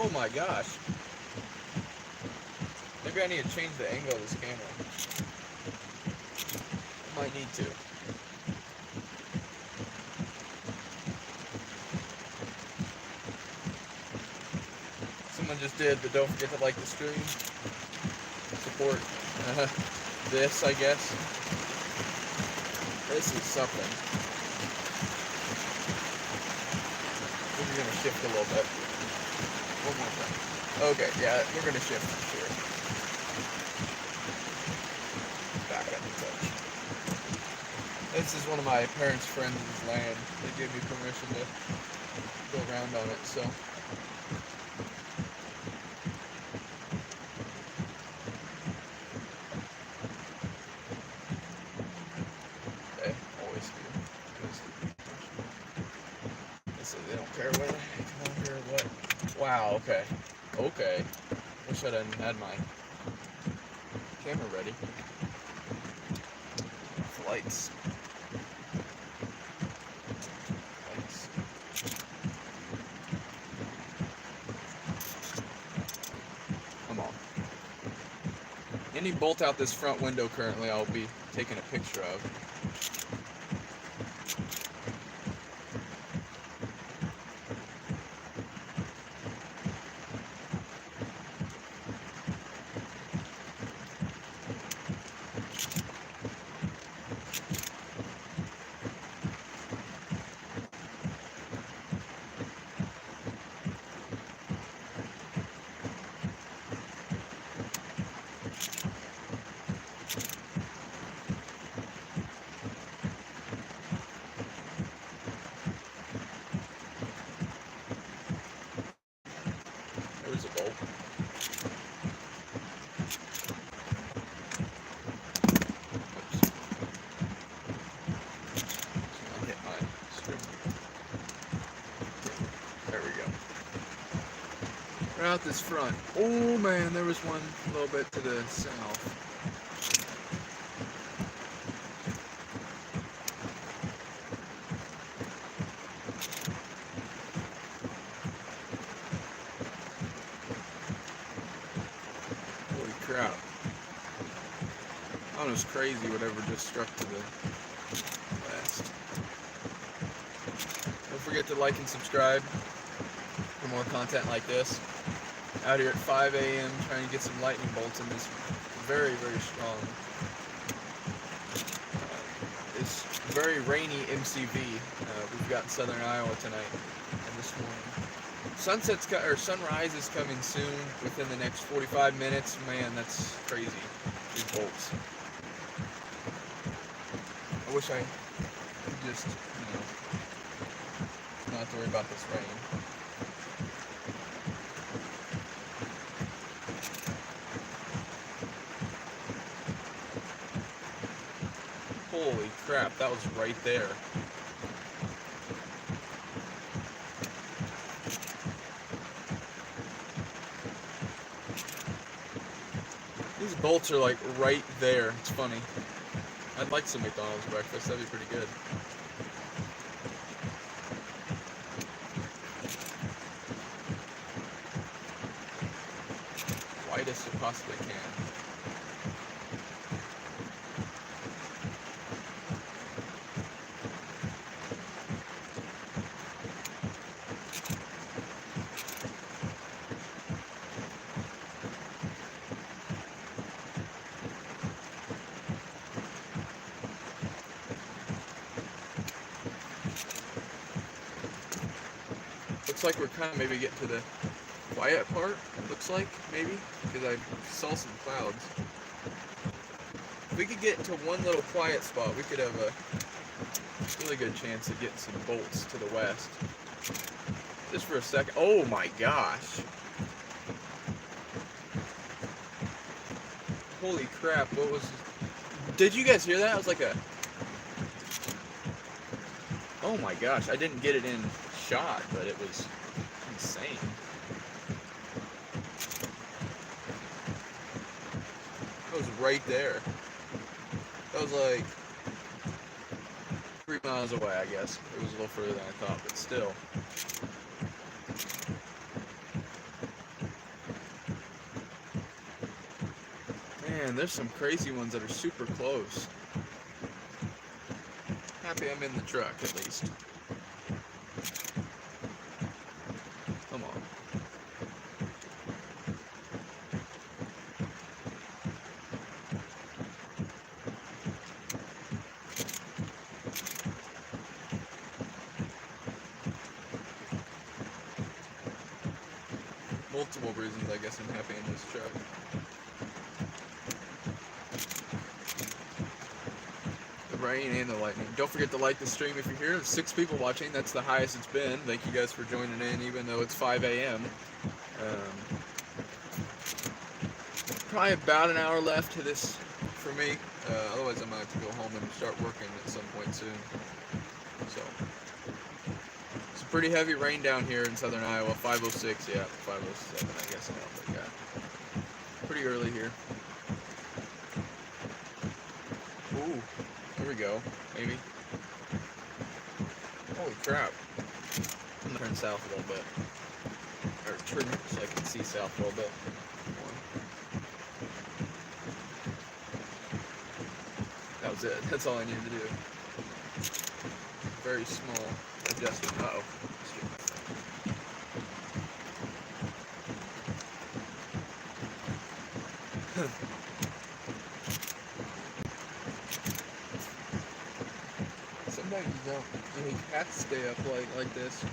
A: Oh my gosh. Maybe I need to change the angle of this camera. I might need to. Someone just did, but don't forget to like the stream. Support this, I guess. This is something. We're gonna shift a little bit. One more time. Okay, yeah, we're gonna shift here. Back up a touch. This is one of my parents' friends' land. They gave me permission to go around on it, so. They always do. They say they don't care whether I come on here or what. Wow, okay. Okay. Wish I hadn't had my camera ready. Lights. Come on. Any bolt out this front window currently I'll be taking a picture of. There's a bolt. I'll hit my string. There we go. Right out this front. Oh man, there was one a little bit to the south. Holy crap. That was crazy, whatever just struck to the west. forget to like and subscribe for more content like this. Out here at 5 a.m. trying to get some lightning bolts in this very, very strong, this very rainy MCV we've got in southern Iowa tonight and this morning. Sunrise is coming soon, within the next 45 minutes. Man, that's crazy, these bolts. I wish I could just, not have to worry about this rain. Holy crap, that was right there. These bolts are like right there. It's funny. I'd like some McDonald's breakfast. That'd be pretty good. Whitest it possibly can. Looks like we're kind of maybe getting to the quiet part, it looks like, maybe, because I saw some clouds. If we could get into one little quiet spot, we could have a really good chance of getting some bolts to the west. Just for a second. Oh my gosh. Holy crap, what was... Did you guys hear that? It was like a... Oh my gosh, I didn't get it in shot, but it was insane. It was right there. That was like 3 miles away, I guess. It was a little further than I thought, but still. Man, there's some crazy ones that are super close. Happy I'm in the truck, at least. Come on. Multiple reasons I guess I'm happy in this truck. The rain and the lightning. Don't forget to like the stream if you're here. There's 6 people watching. That's the highest it's been. Thank you guys for joining in, even though it's 5 a.m. Probably about an hour left to this for me. Otherwise, I might have to go home and start working at some point soon. So, it's a pretty heavy rain down here in southern Iowa. 5:06, yeah, 5:07, I guess now. But yeah, pretty early here. Ooh, there we go. Maybe. Holy crap! I'm gonna turn south a little bit, or turn so I can see south a little bit. That was it. That's all I needed to do. Very small adjustment. Uh-oh. Sometimes you don't. I mean, cats stay up like this.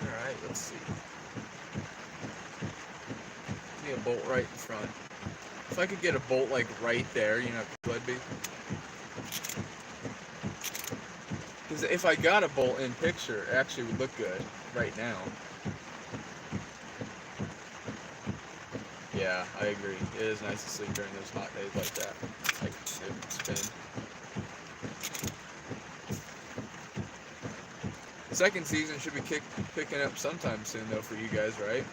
A: Alright, let's see. Give me a bolt right in front. If I could get a bolt like right there, you know how cool that'd be? Because if I got a bolt in picture, it actually would look good right now. Yeah, I agree. It is nice to sleep during those hot days like that. Like, spin. Second season should be picking up sometime soon, though, for you guys, right?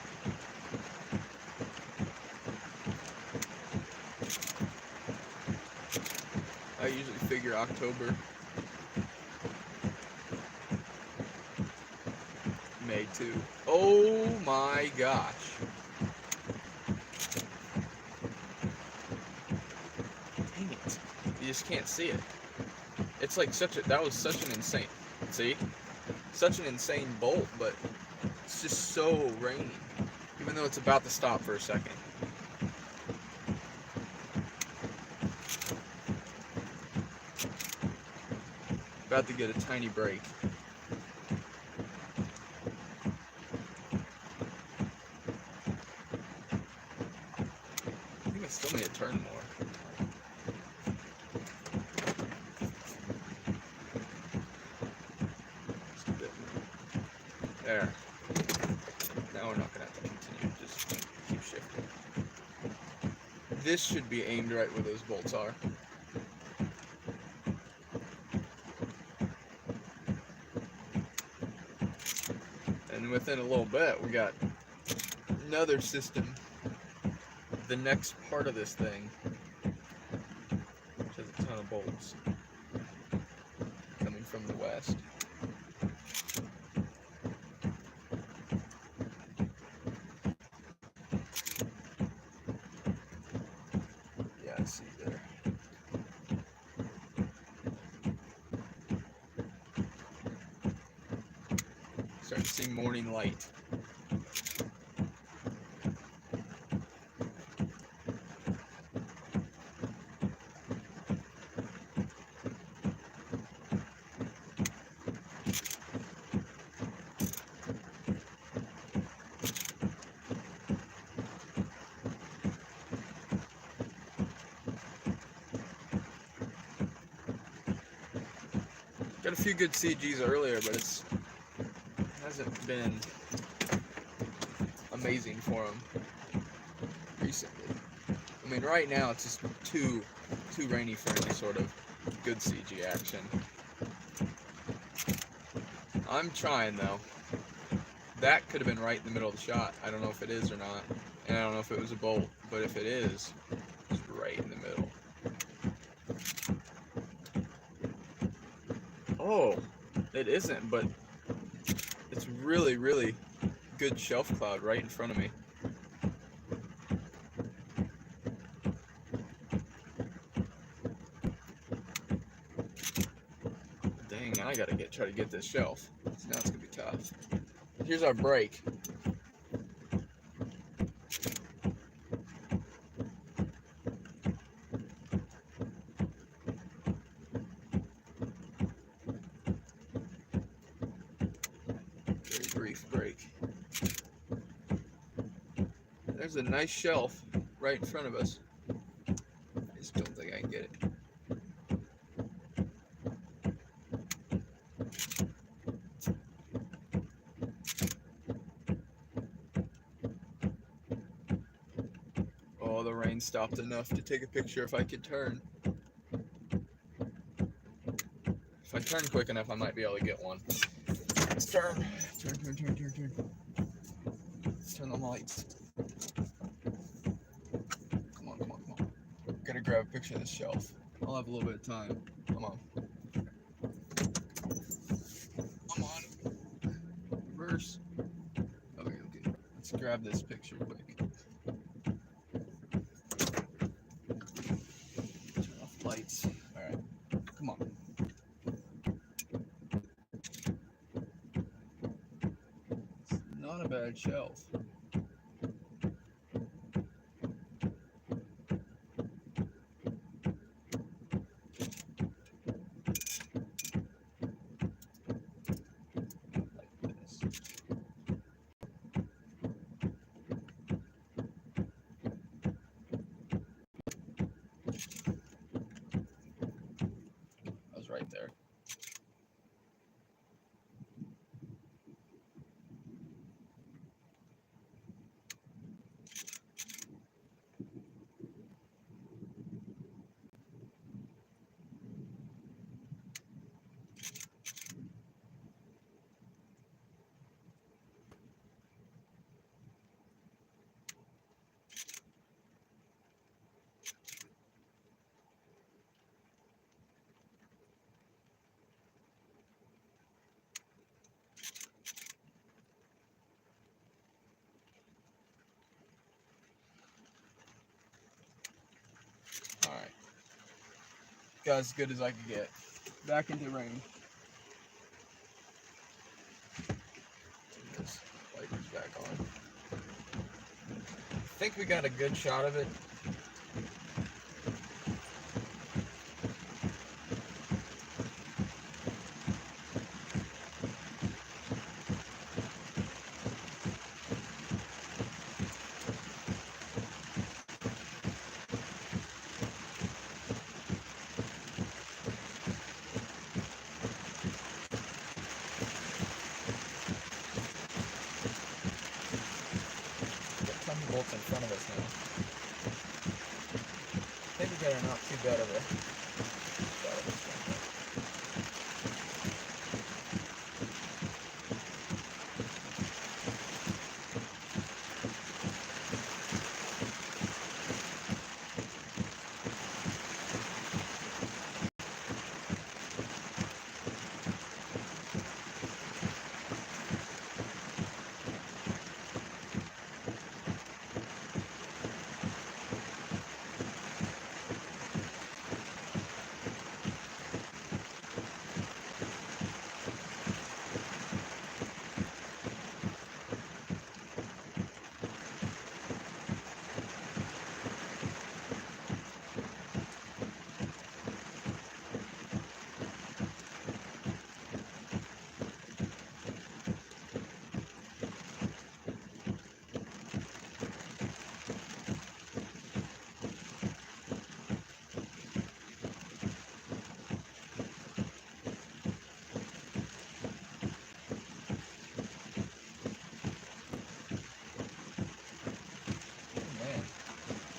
A: I usually figure October. May too. Oh my gosh. just can't see it. It's like that was such an insane, see? Such an insane bolt, but it's just so rainy. Even though it's about to stop for a second. About to get a tiny break. I think I still need to turn more. There. Now we're not going to have to continue, just keep shifting. This should be aimed right where those bolts are. And within a little bit, we got another system. The next part of this thing, which has a ton of bolts, coming from the west. Yeah, I see there. Starting to see morning light. Got a few good CGs earlier, but it hasn't been amazing for them recently. I mean, right now it's just too rainy for any sort of good CG action. I'm trying though. That could have been right in the middle of the shot. I don't know if it is or not, and I don't know if it was a bolt, but if it is, it's right in the middle. Oh, it isn't, but it's really, really good shelf cloud right in front of me. Dang, now I gotta try to get this shelf. So now it's gonna be tough. Here's our break. Very brief break. There's a nice shelf right in front of us. I just don't think I can get it. Oh, the rain stopped enough to take a picture if I could turn. If I turn quick enough, I might be able to get one. Let's turn. Turn. Let's turn the lights. Come on. Gotta grab a picture of this shelf. I'll have a little bit of time. Come on. Reverse. Okay. Let's grab this picture quick. Turn off lights. Alright. Come on. It's not a bad shelf. Right there. got as good as I could get. Back into rain. This wiper's back on. I think we got a good shot of it. Bolts in front of us now. I think we got a not too bad of a shot of this one.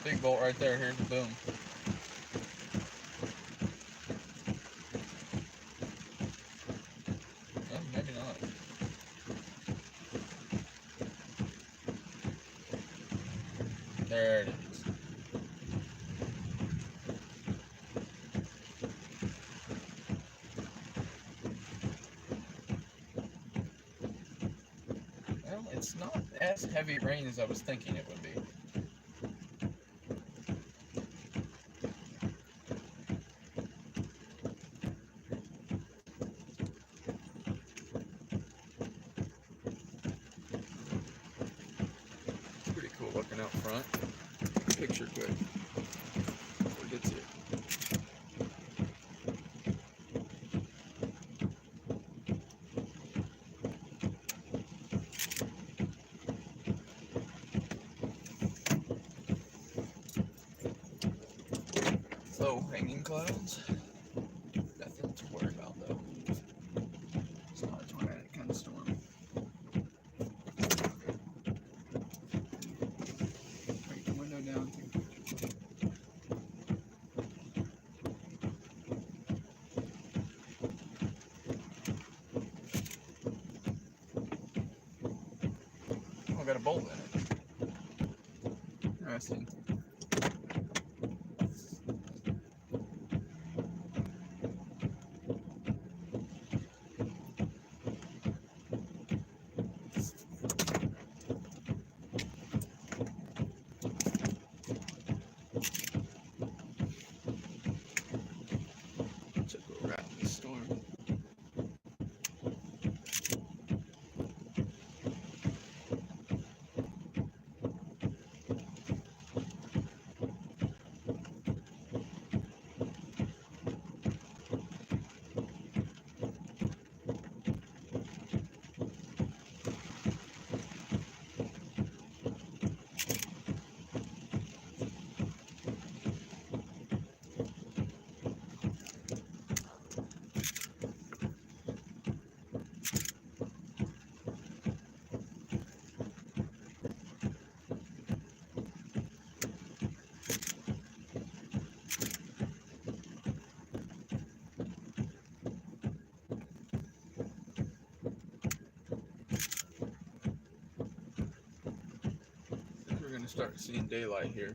A: Big bolt right there. Here's the boom. Well, maybe not. There it is. Well, it's not as heavy rain as I was thinking it would be. Looking out front. Picture quick before it gets here. Low hanging clouds. Nothing to worry about though. It's not a tornadic kind of storm. Break the window down. Oh, got a bolt in it. Interesting. Typical rat in the storm. We're gonna start seeing daylight here.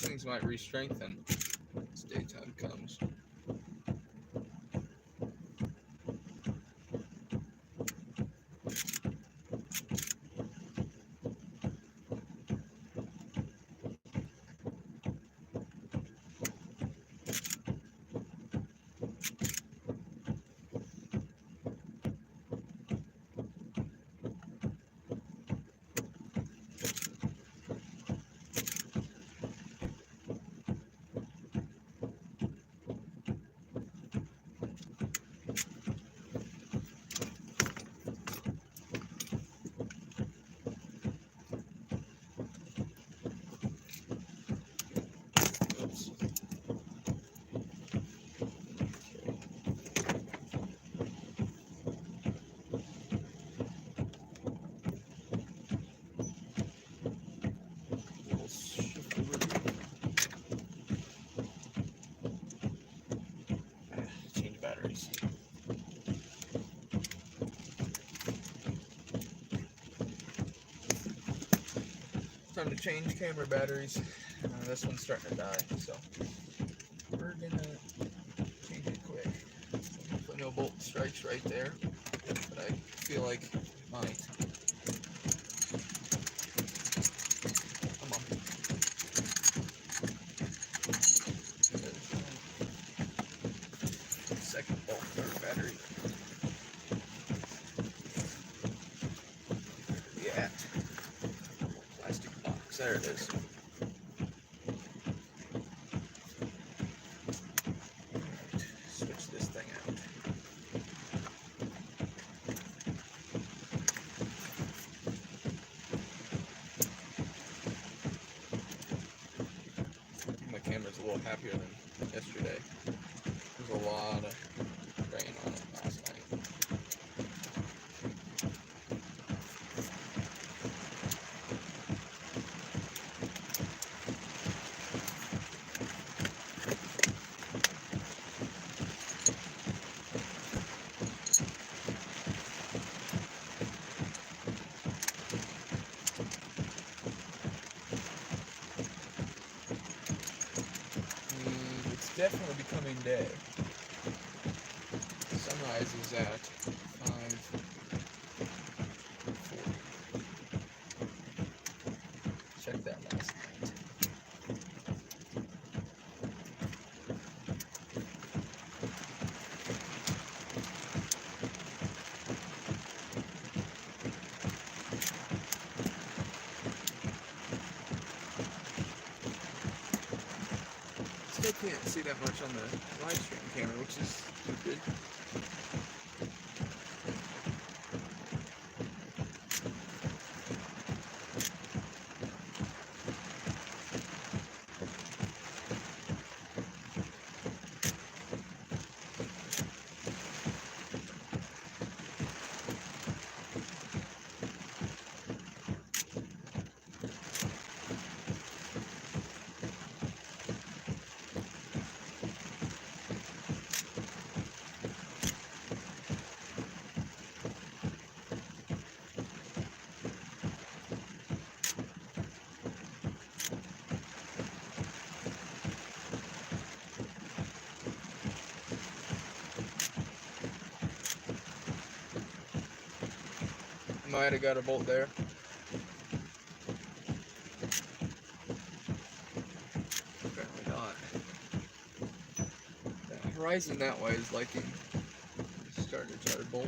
A: things might re-strengthen as daytime comes. Change batteries. Time to change camera batteries. This one's starting to die, so we're gonna change it quick. Hopefully no bolt strikes right there, but I feel like it might. Come on. Second bolt for our battery. Yeah. Plastic box. There it is. Alright, switch this thing out. My camera's a little happier than yesterday. There's a lot of rain on it last night. It's definitely becoming day. Sunrise is at 5:40. Check that last night. Still can't see that much on the live stream camera, which is good. Might have got a bolt there. Apparently not. The horizon that way is liking starting to try to bolt.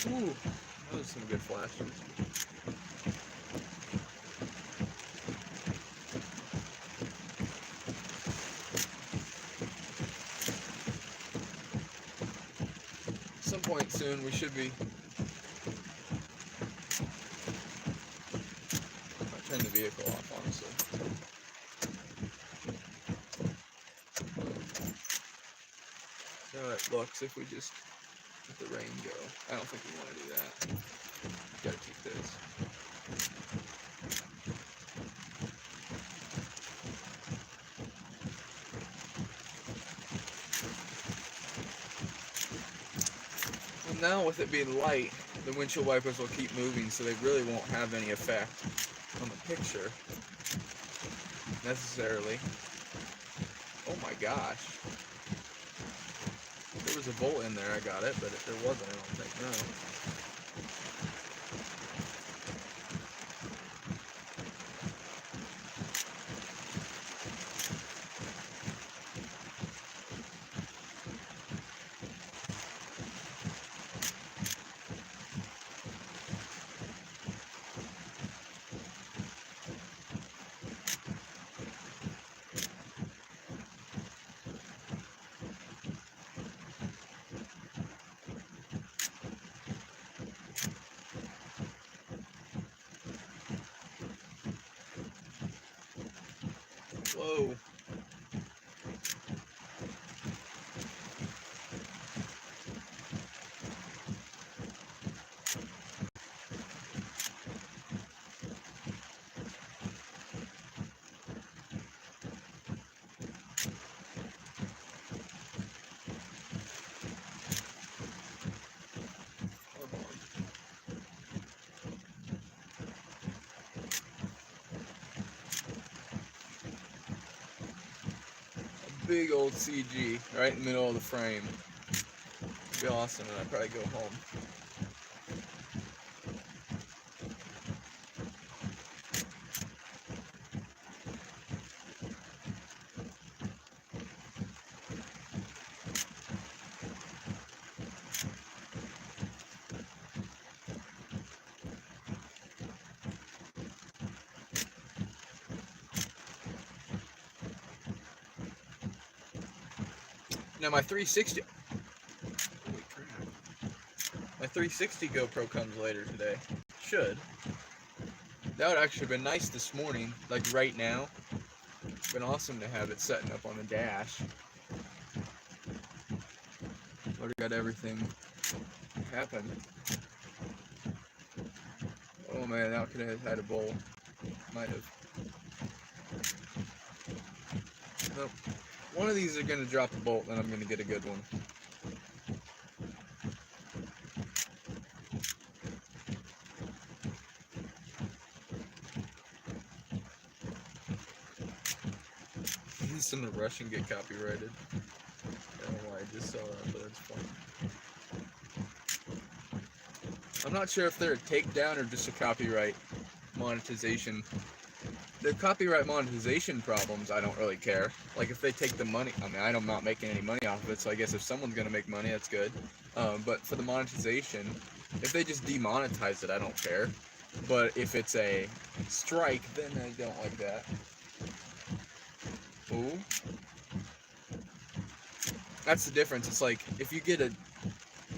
A: Ooh, that was some good flashes. At some point soon we should be. I'll turn the vehicle off, honestly. See how that looks if we just put the rain go? I don't think we want to do that. Gotta keep this. Well, now with it being light, the windshield wipers will keep moving, so they really won't have any effect on the picture necessarily. Oh my gosh. There was a bolt in there, I got it, but there wasn't, I don't think, no. Whoa. Big old CG right in the middle of the frame. It'd be awesome, and I'd probably go home. Now my 360, holy crap. My 360 GoPro comes later today. Should. That would actually have been nice this morning, like right now. It's been awesome to have it setting up on the dash. Would have got everything happen. Oh man, that could have had a bowl. Might have. Nope. One of these are going to drop a bolt, then I'm going to get a good one. He's in a rush and get copyrighted. I don't know why I just saw that, but that's fun. I'm not sure if they're a takedown or just a copyright monetization. The copyright monetization problems, I don't really care. Like if they take the money, I mean, I'm not making any money off of it, so I guess if someone's gonna make money, that's good. But for the monetization, if they just demonetize it, I don't care. But if it's a strike, then I don't like that. Ooh. That's the difference. It's like if you get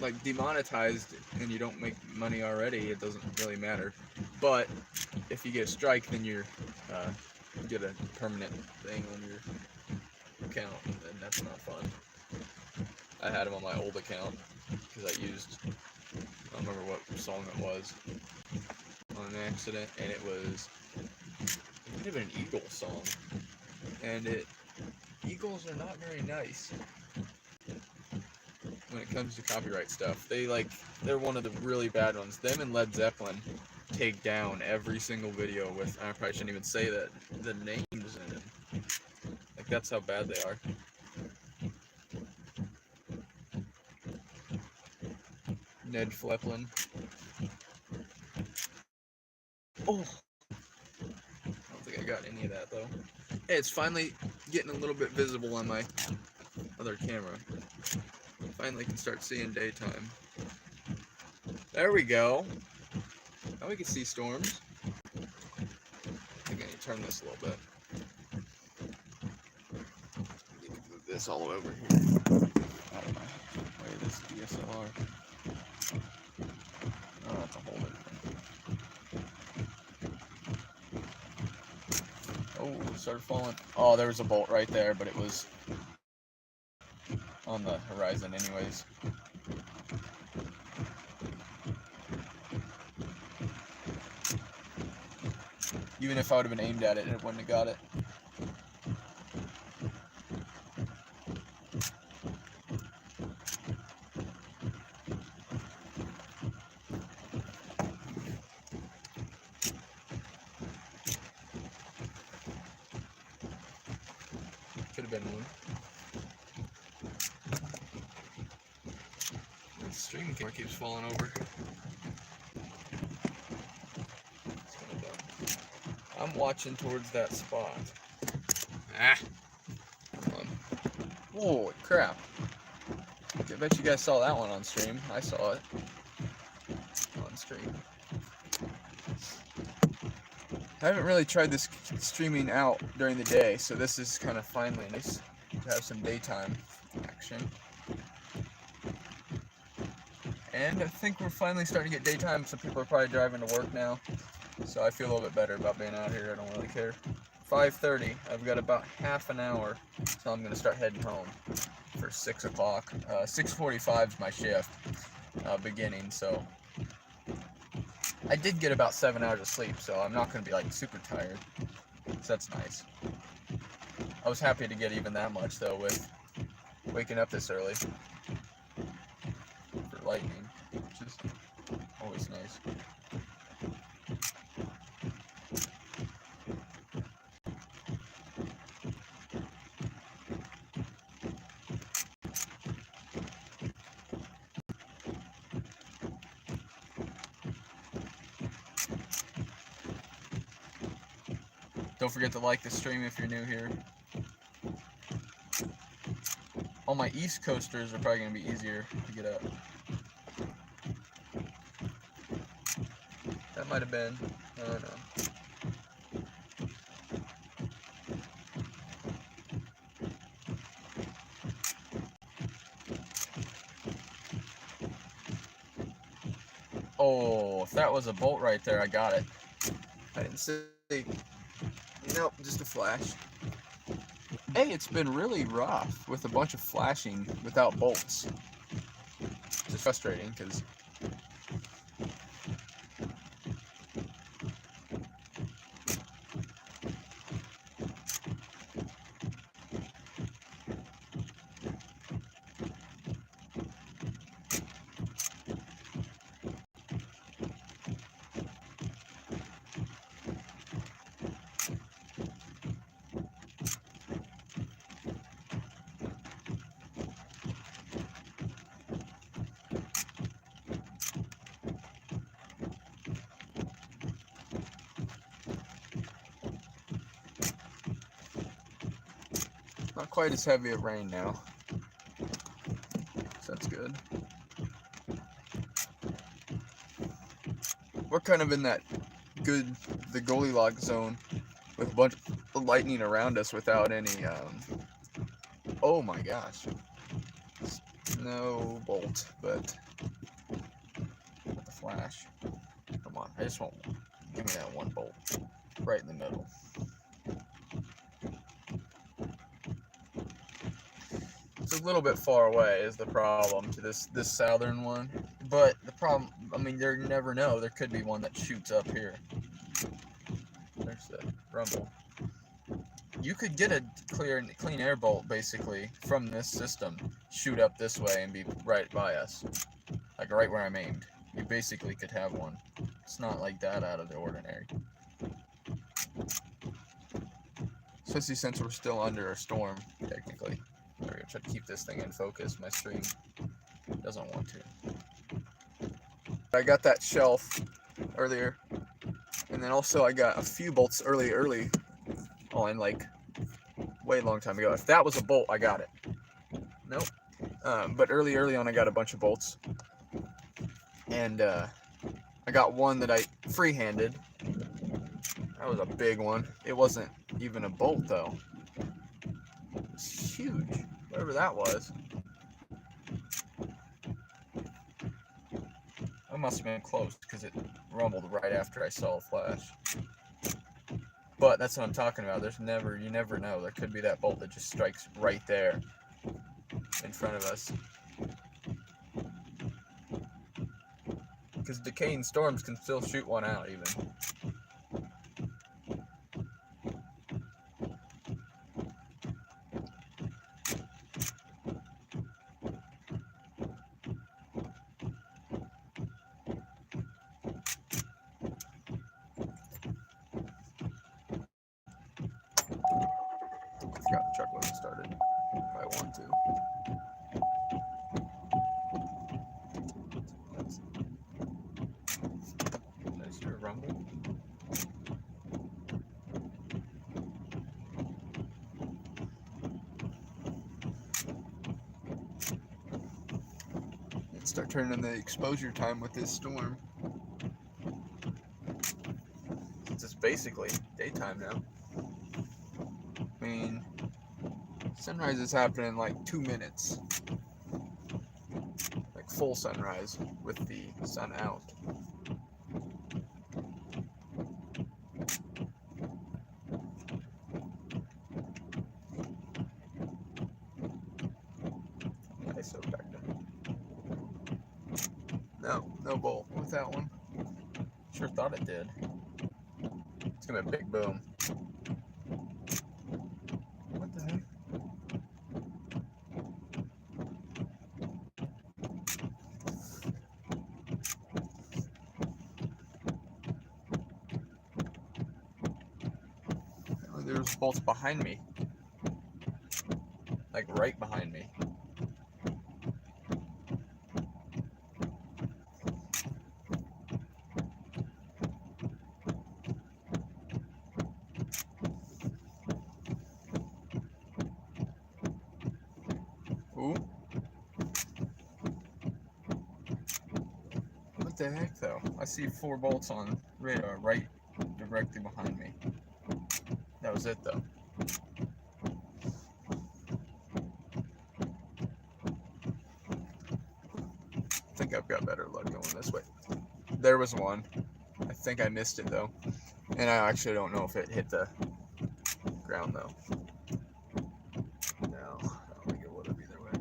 A: like demonetized and you don't make money already, it doesn't really matter. But if you get a strike, then you get a permanent thing on your account, and that's not fun. I had them on my old account because I used, I don't remember what song it was, on an accident, and it was even an Eagles song, and Eagles are not very nice when it comes to copyright stuff. They're one of the really bad ones. Them and Led Zeppelin take down every single video with, I probably shouldn't even say that, the names in it. Like, that's how bad they are. Ned Fleplin. Oh! I don't think I got any of that, though. Hey, it's finally getting a little bit visible on my other camera. Finally can start seeing daytime. There we go. Now we can see storms. I think I need to turn this a little bit. I need to move this all the way over here. Out of my way, this DSLR. I don't have to hold it. Oh, it started falling. Oh, there was a bolt right there, but it was on the horizon anyways. Even if I would have been aimed at it, it wouldn't have got it. Could have been one. The stream camera keeps falling over. I'm watching towards that spot. Ah! Come on. Holy crap. I bet you guys saw that one on stream. I saw it on stream. I haven't really tried this streaming out during the day, so this is kind of finally nice to have some daytime action. And I think we're finally starting to get daytime. Some people are probably driving to work now, so I feel a little bit better about being out here. I don't really care. 5:30. I've got about half an hour till I'm gonna start heading home for 6 o'clock. 6:45 is my shift beginning, so I did get about 7 hours of sleep, so I'm not gonna be like super tired. So that's nice. I was happy to get even that much though with waking up this early for lightning, which is always nice. Don't forget to like the stream if you're new here. All my East Coasters are probably going to be easier to get up. That might have been, I don't know. Oh, if that was a bolt right there, I got it. I didn't see. Nope, just a flash. Hey, it's been really rough with a bunch of flashing without bolts. It's frustrating because not quite as heavy of rain now. So that's good. We're kind of in that the Goldilocks zone with a bunch of lightning around us without any, oh my gosh. No bolt, but with the flash. Come on, I just want, give me that one bolt right in the middle. It's a little bit far away is the problem to this southern one, but the problem, I mean, you never know. There could be one that shoots up here. There's the rumble. You could get a clean air bolt basically from this system, shoot up this way and be right by us, like right where I'm aimed. You basically could have one. It's not like that out of the ordinary. Especially since we're still under a storm, technically. We're gonna try to keep this thing in focus. My stream doesn't want to. I got that shelf earlier, and then also I got a few bolts early on, like way long time ago. If that was a bolt, I got it. Nope. But early on, I got a bunch of bolts, and I got one that I free-handed. That was a big one. It wasn't even a bolt though. It's huge, whatever that was. I must have been close because it rumbled right after I saw a flash. But that's what I'm talking about. You never know. There could be that bolt that just strikes right there in front of us. Because decaying storms can still shoot one out even. truck wasn't started. If I want to. Did I hear a rumble? Let's start turning the exposure time with this storm. Since it's basically daytime now. I mean, sunrise is happening in like 2 minutes. Like full sunrise with the sun out. ISO back there. No bolt with that one. Sure thought it did. It's gonna be a big boom. What the heck? Oh, there's bolts behind me. Like right behind me. Ooh. What the heck though? I see 4 bolts on radar right directly behind me. That was it though. I think I've got better luck going this way. There was one. I think I missed it though. And I actually don't know if it hit the ground though. No, I don't think it would have either way.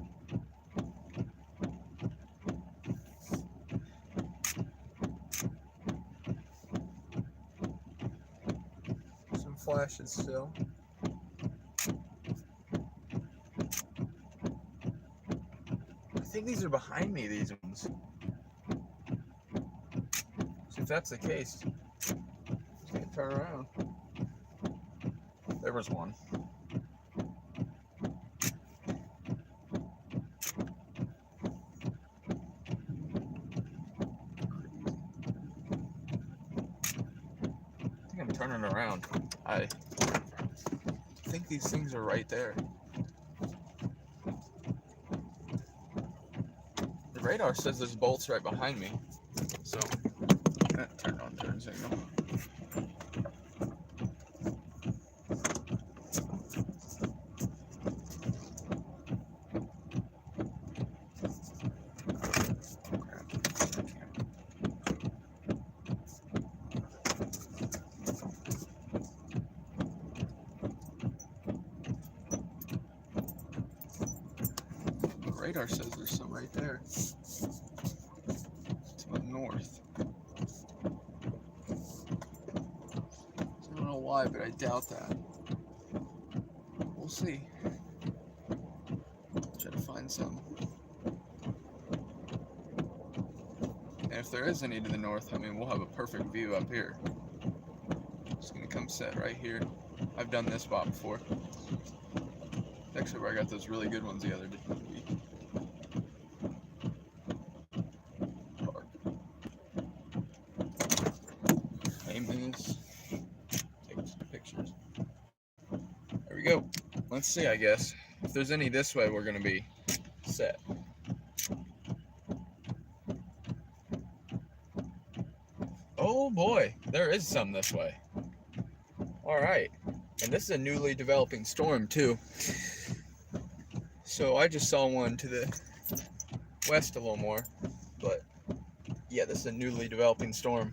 A: Some flashes still. I think these are behind me, these ones. So if that's the case, just gonna turn around. There was one. I think I'm turning around. I think these things are right there. The radar says there's bolts right behind me. So, turn on turn signal. Radar says there's some right there. To the north. I don't know why, but I doubt that. We'll see. Try to find some. And if there is any to the north, I mean, we'll have a perfect view up here. Just gonna come set right here. I've done this spot before. Actually, where I got those really good ones the other week. Aim this. Take some pictures. There we go. Let's see, I guess. If there's any this way, we're gonna be set. Oh boy, there is some this way. All right. And this is a newly developing storm too. So I just saw one to the west a little more, but yeah, this is a newly developing storm.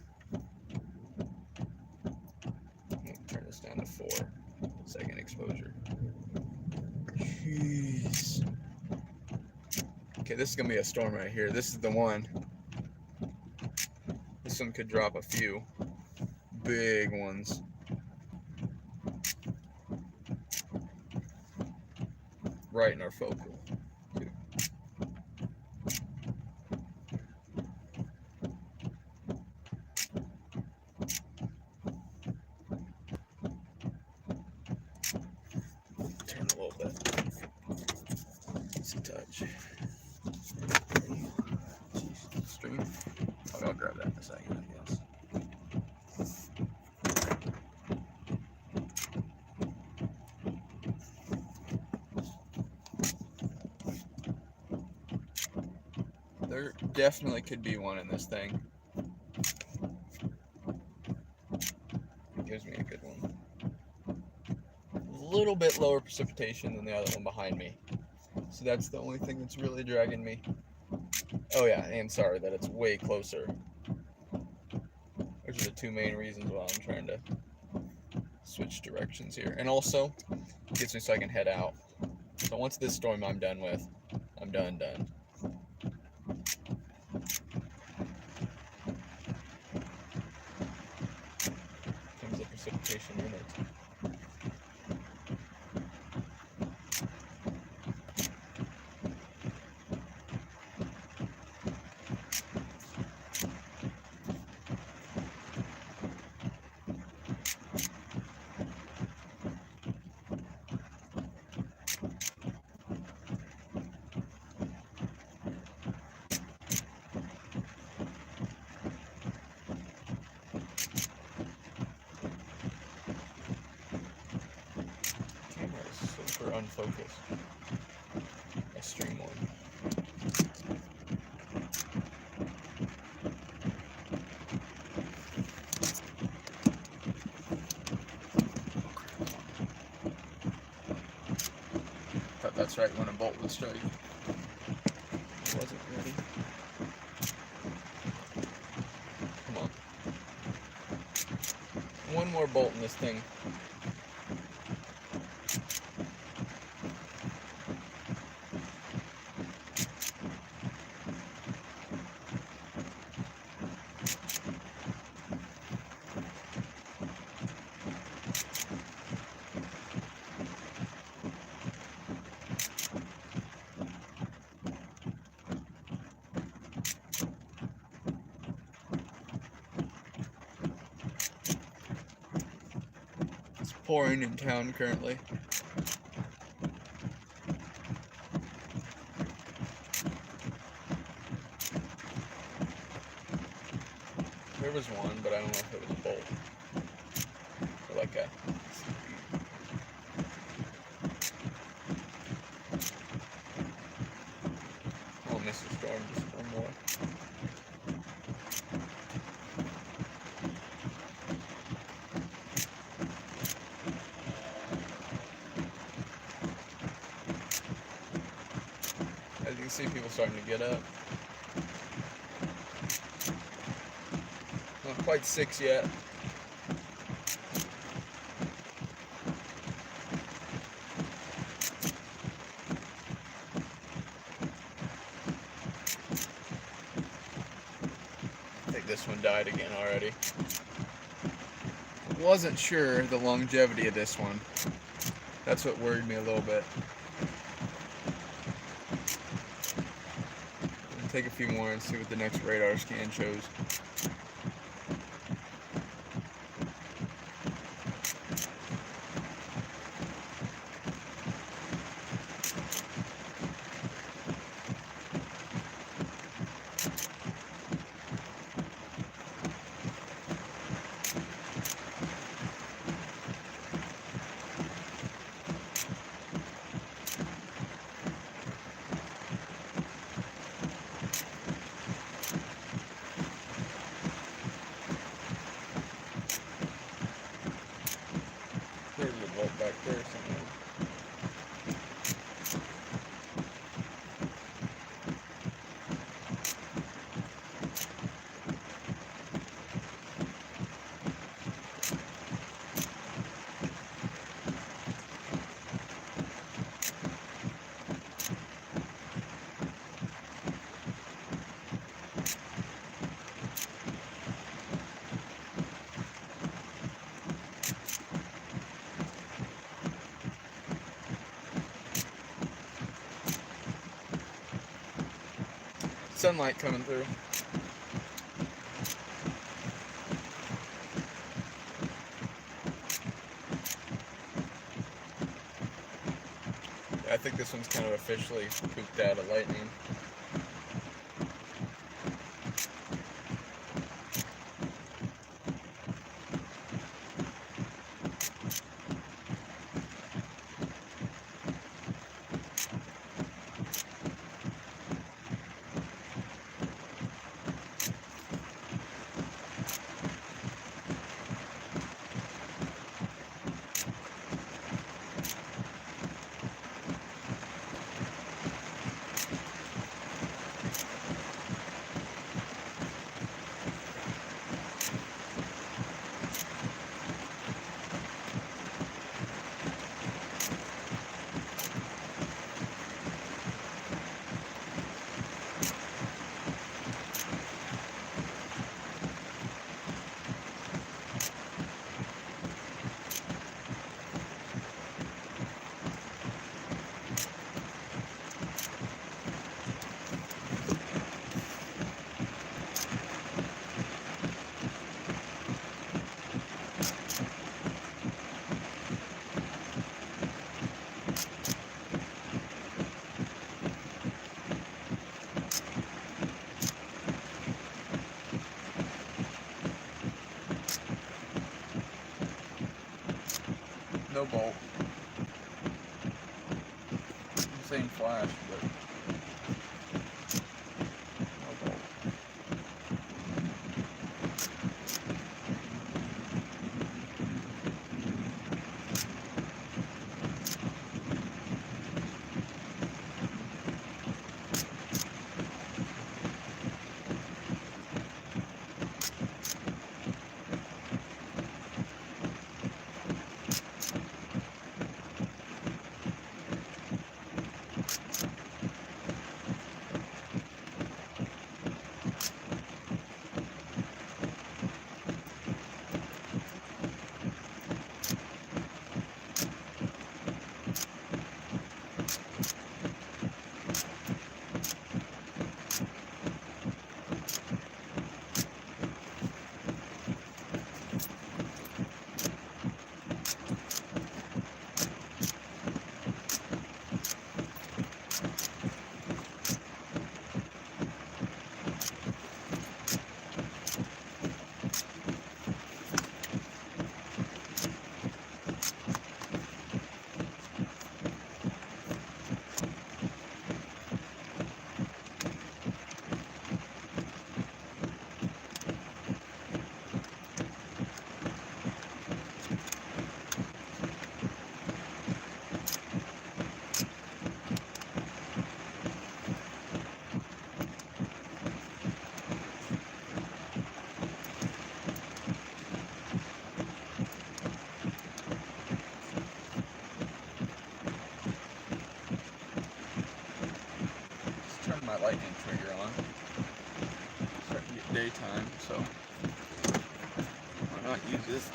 A: Turn this down to 4-second exposure. Jeez. Okay, this is gonna be a storm right here. This is the one. This one could drop a few big ones. Right in our focal. Turn a little touch. Jeez, stream. I'll grab that in a second, I guess. There definitely could be one in this thing. It gives me a good one. A little bit lower precipitation than the other one behind me. So that's the only thing that's really dragging me. Oh yeah, and sorry that it's way closer. Those are the two main reasons why I'm trying to switch directions here. And also, it gets me so I can head out. So once this storm I'm done with, I'm done. Comes the precipitation in it. Super unfocused. I stream one. Thought that's right when a bolt would strike. It wasn't ready. Come on. One more bolt in this thing. Pouring in town currently. There was one, but I don't know if it was a bolt. Or like a... Oh, Mr. Storm, just one more. As you can see, people starting to get up. Not quite 6 yet. I think this one died again already. Wasn't sure the longevity of this one. That's what worried me a little bit. Take a few more and see what the next radar scan shows. There's a bolt back there somewhere. Sunlight coming through. I think this one's kind of officially pooped out of lightning. No bolt. I'm saying flash, but no bolt. My lightning trigger on. Starting to get daytime, so why not use this?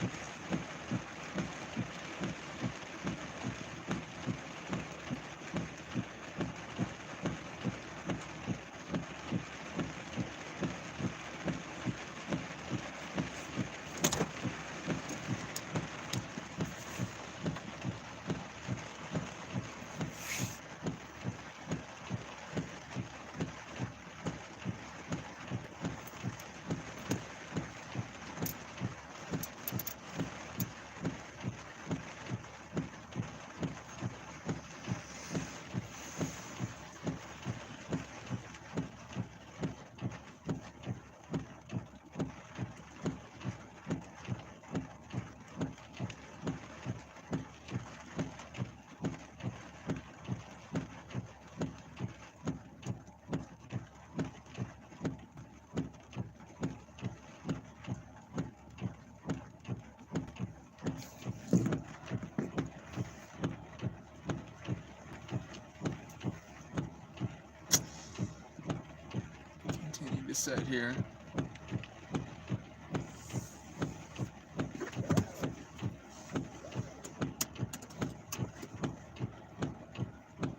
A: Continue to set here.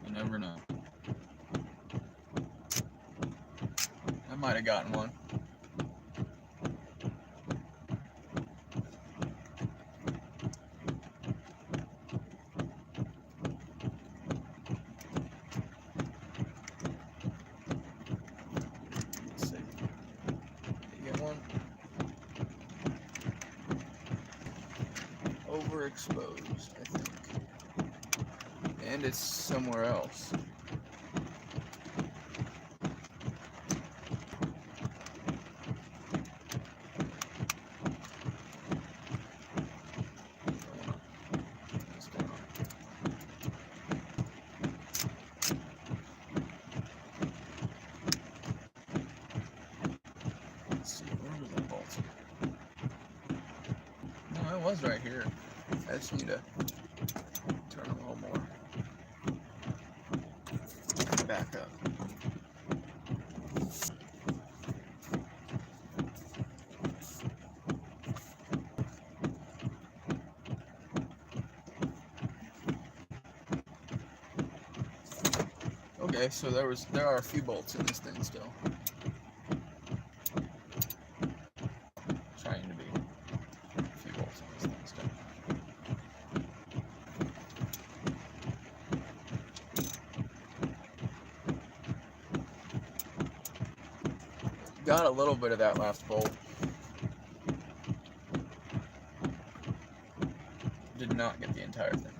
A: You never know. I might have gotten one. exposed, I think. And it's somewhere else. What's going on? Let's see, where was that bolt? No, it was right here. I just need to turn a little more. Back up. Okay, so there are a few bolts in this thing still. Trying to be a few bolts in this thing still. Got a little bit of that last bolt. Did not get the entire thing.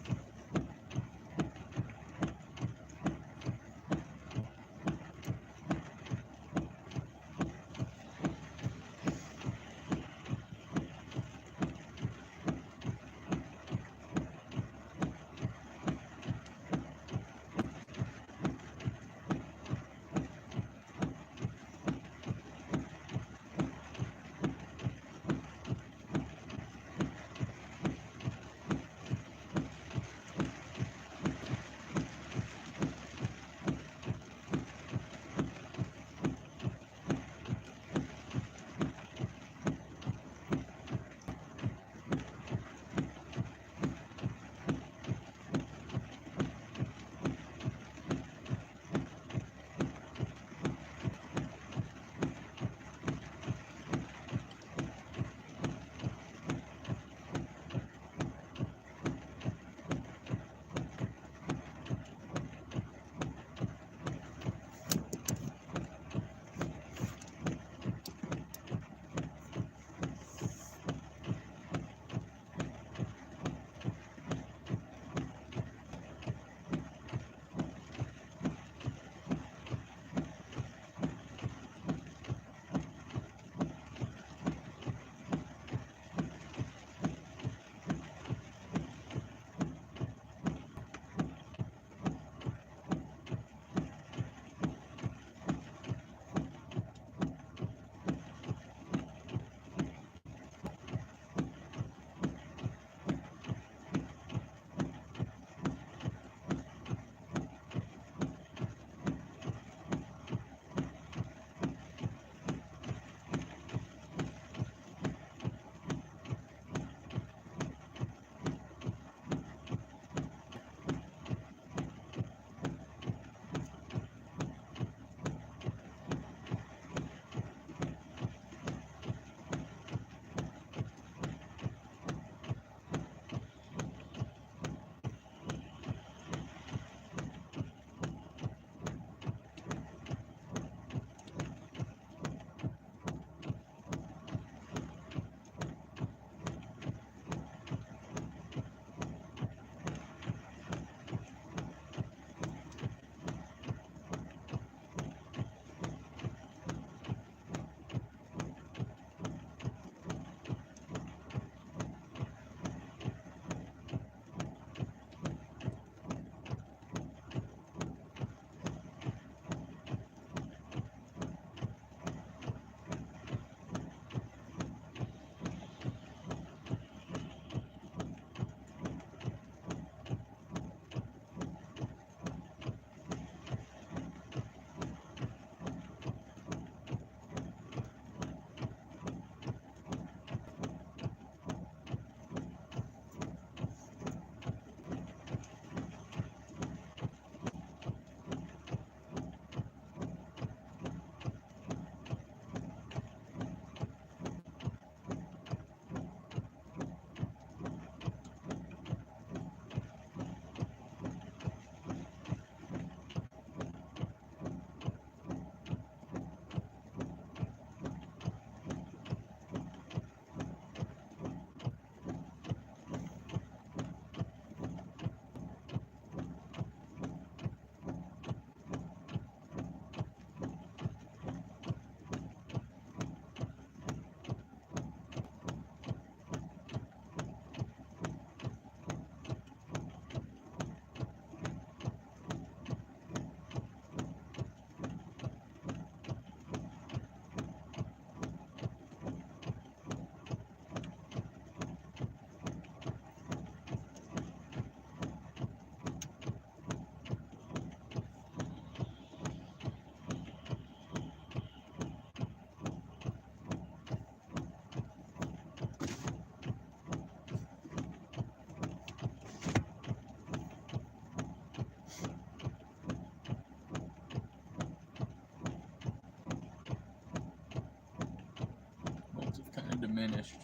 A: diminished.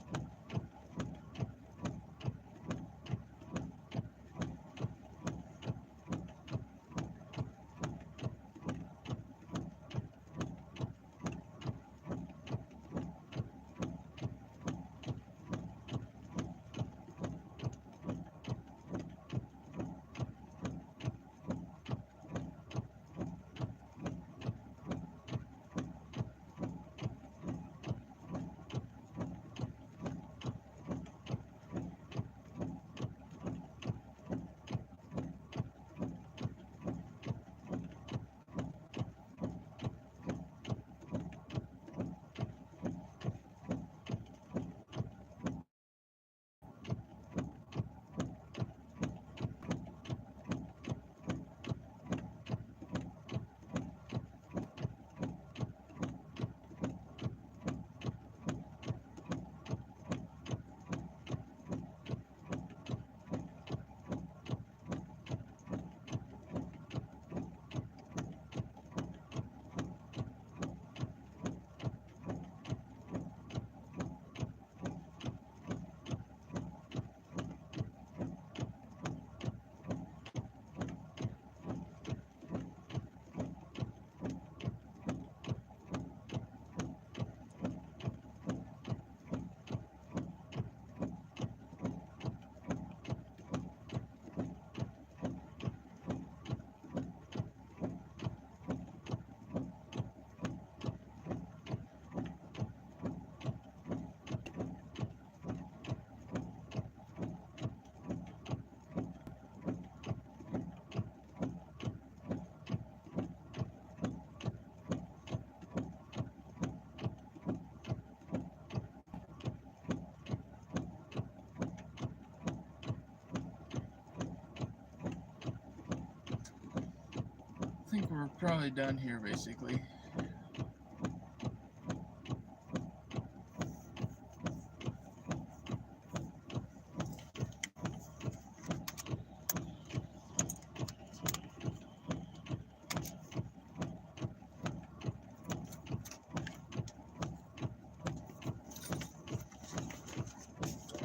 A: I think we're probably done here, basically.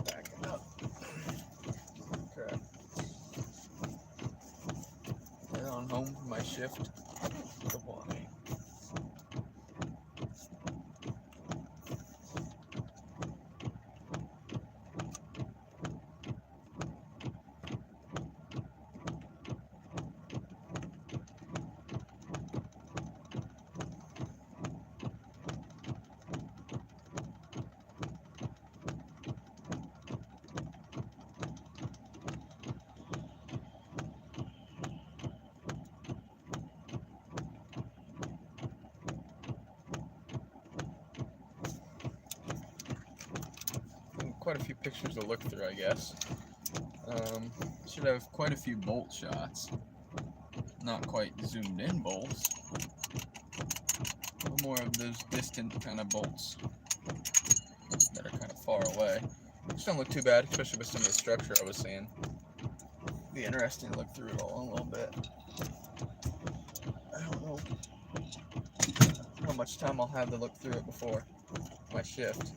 A: Back it up. Crap. Head on home for my shift. Good morning. Quite a few pictures to look through, I guess. Should have quite a few bolt shots. Not quite zoomed in bolts. But more of those distant kind of bolts that are kind of far away. Which don't look too bad, especially with some of the structure I was seeing. Be interesting to look through it all a little bit. I don't know how much time I'll have to look through it before my shift.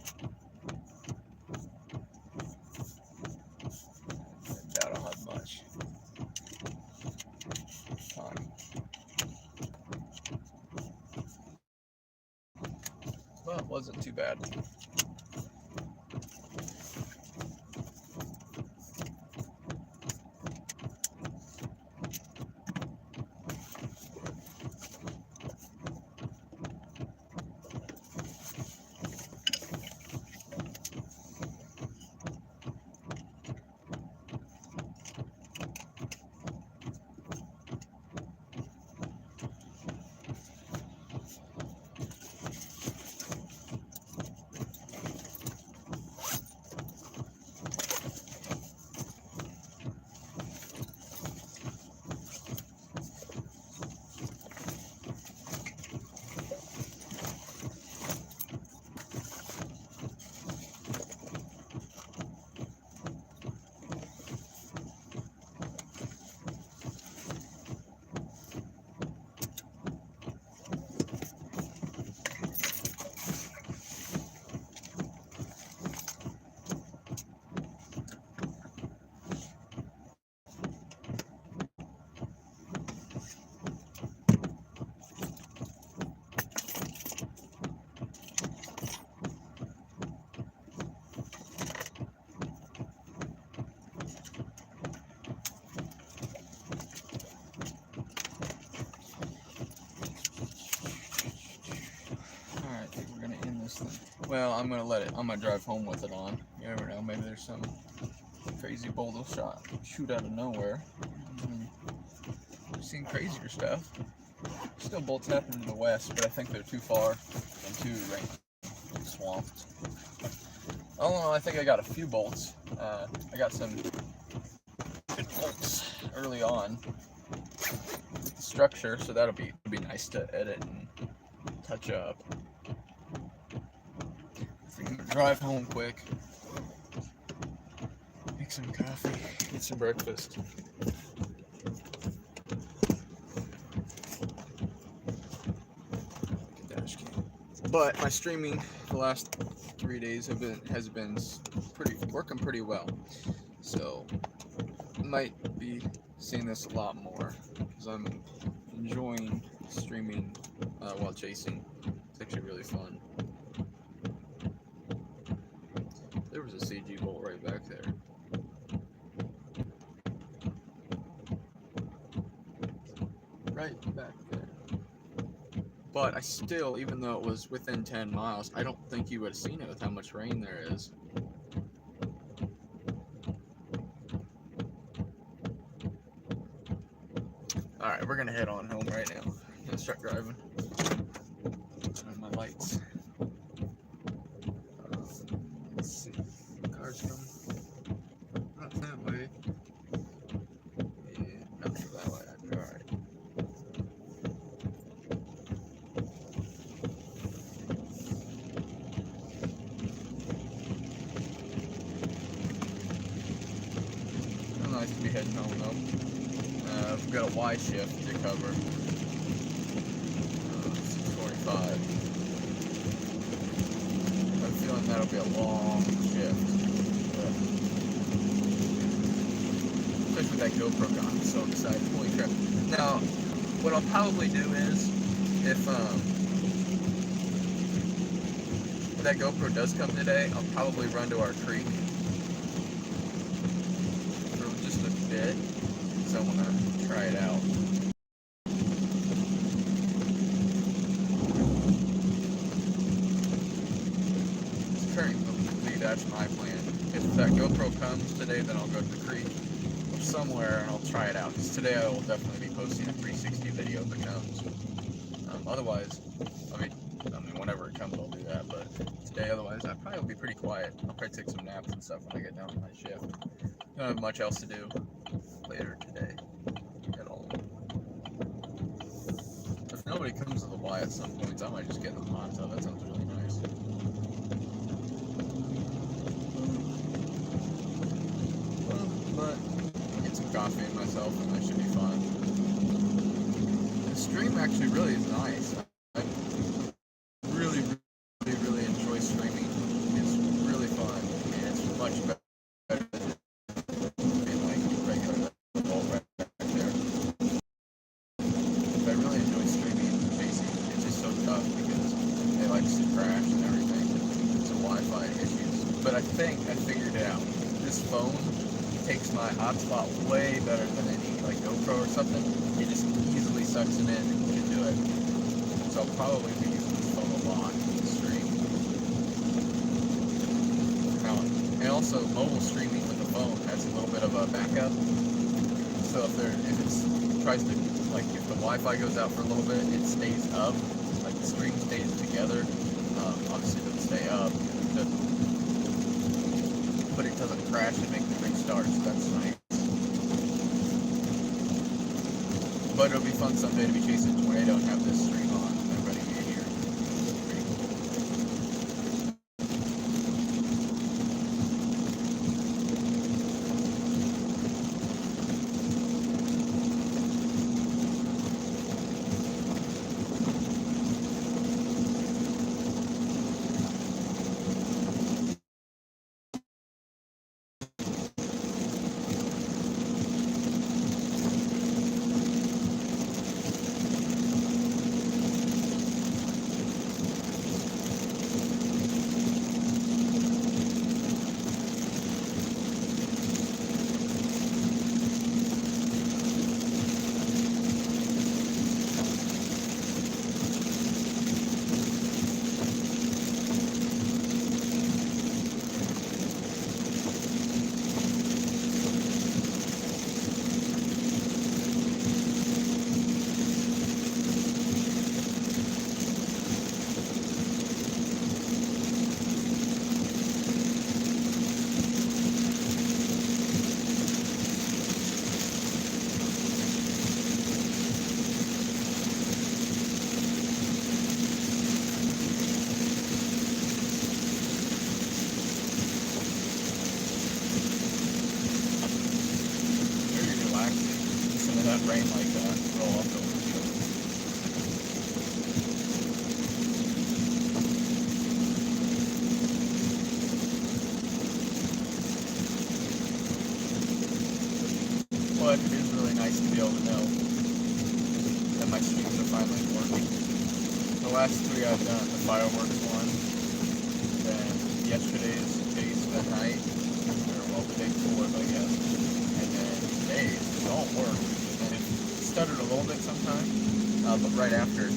A: I doubt I'll have much time. Well, it wasn't too bad. Well, I'm gonna drive home with it on. You never know, maybe there's some crazy bolt will shoot out of nowhere. I've seen crazier stuff. Still bolts happen in the west, but I think they're too far and too swamped. Oh, I think I got a few bolts. I got some good bolts early on. Structure, so that'll be nice to edit and touch up. So I'm gonna drive home quick, make some coffee, get some breakfast. But my streaming the last 3 days has been working pretty well. So might be seeing this a lot more because I'm enjoying streaming while chasing. It's actually really fun. There was a CG bolt right back there. Right back there. But I still, even though it was within 10 miles, I don't think you would have seen it with how much rain there is. Alright, we're gonna head on home right now. I'm gonna start driving. Turn on my lights. Let's see. Cars coming. Not that way. Yeah, not that way. Alright. Nice to be heading home though. We've got a Y shift to cover. 6:45. I'm feeling that'll be a long shift. Especially with that GoPro gone. I'm so excited. Holy crap. Now, what I'll probably do is, if that GoPro does come today, I'll probably run to our creek for just a bit. I want to try it out. Currently, that's my plan. If that GoPro comes today, then I'll go to the creek or somewhere and I'll try it out. Because today I will definitely be posting a 360 video if it comes. Otherwise, I mean, whenever it comes, I'll do that. But today, otherwise, I probably will be pretty quiet. I'll probably take some naps and stuff when I get down to my shift. Don't have much else to do later today at all. If nobody comes to the Y at some points, I might just get in the hot tub. That sounds really nice. But I'll get some coffee in myself and that should be fun. The stream actually really is nice. I really enjoy streaming. It's really fun and it's much better than being like regular bolt right there. But I really enjoy streaming chasing. It's just so tough because they like to crash and everything. Some Wi-Fi issues. But I think I figured it out. This phone takes my hotspot way better than any like GoPro or something. It just easily sucks it in and can do it. So I'll probably be using this phone a lot to stream. And also mobile streaming with the phone has a little bit of a backup. So if it tries to, like, if the Wi-Fi goes out for a little bit, it stays up. Like the stream stays together. Obviously it doesn't stay up, but it doesn't crash and make the restart, so that's nice. But it'll be fun someday to be chasing a tornado and have this stream on. Everybody be here. Pretty cool. really nice to be able to know that my streams are finally working. The last 3 I've done, the fireworks one, then yesterday's case that night, or well, the day before, I guess, and then today, it all worked. And it stuttered a little bit sometimes, but right after, it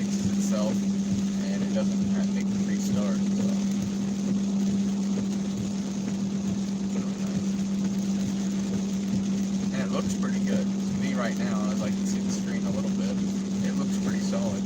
A: fixes itself, and it doesn't have to make the restart, so. And it looks pretty good. To me right now, I'd like to see the screen a little bit. It looks pretty solid.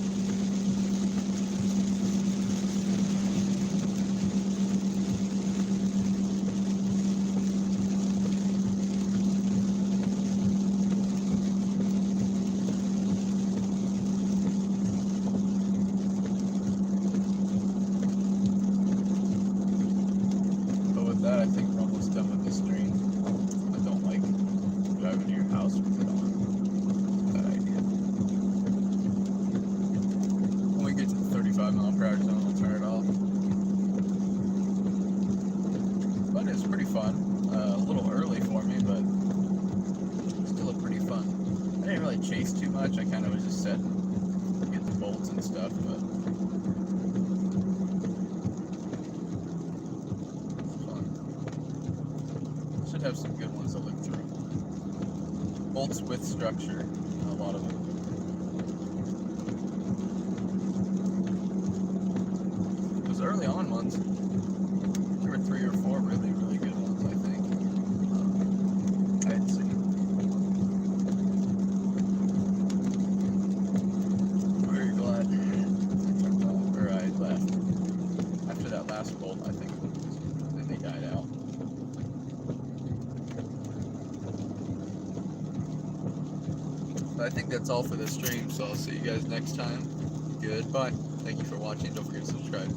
A: That I think we're almost done with this stream. I don't like driving to your house with it on. Bad idea. When we get to the 35-mile-per-hour zone, we'll turn it off. But it's pretty fun. A little early for me, but still a pretty fun. I didn't really chase too much. I kind of was just setting, get the bolts and stuff, but. Have some good ones to look through. Bolts with structure, a lot of them. Those early on ones, there were 3 or 4 really, really good ones, I think. I'd see. Very glad where I left. After that last bolt, I think they died out. I think that's all for this stream, so I'll see you guys next time. Goodbye. Thank you for watching. Don't forget to subscribe.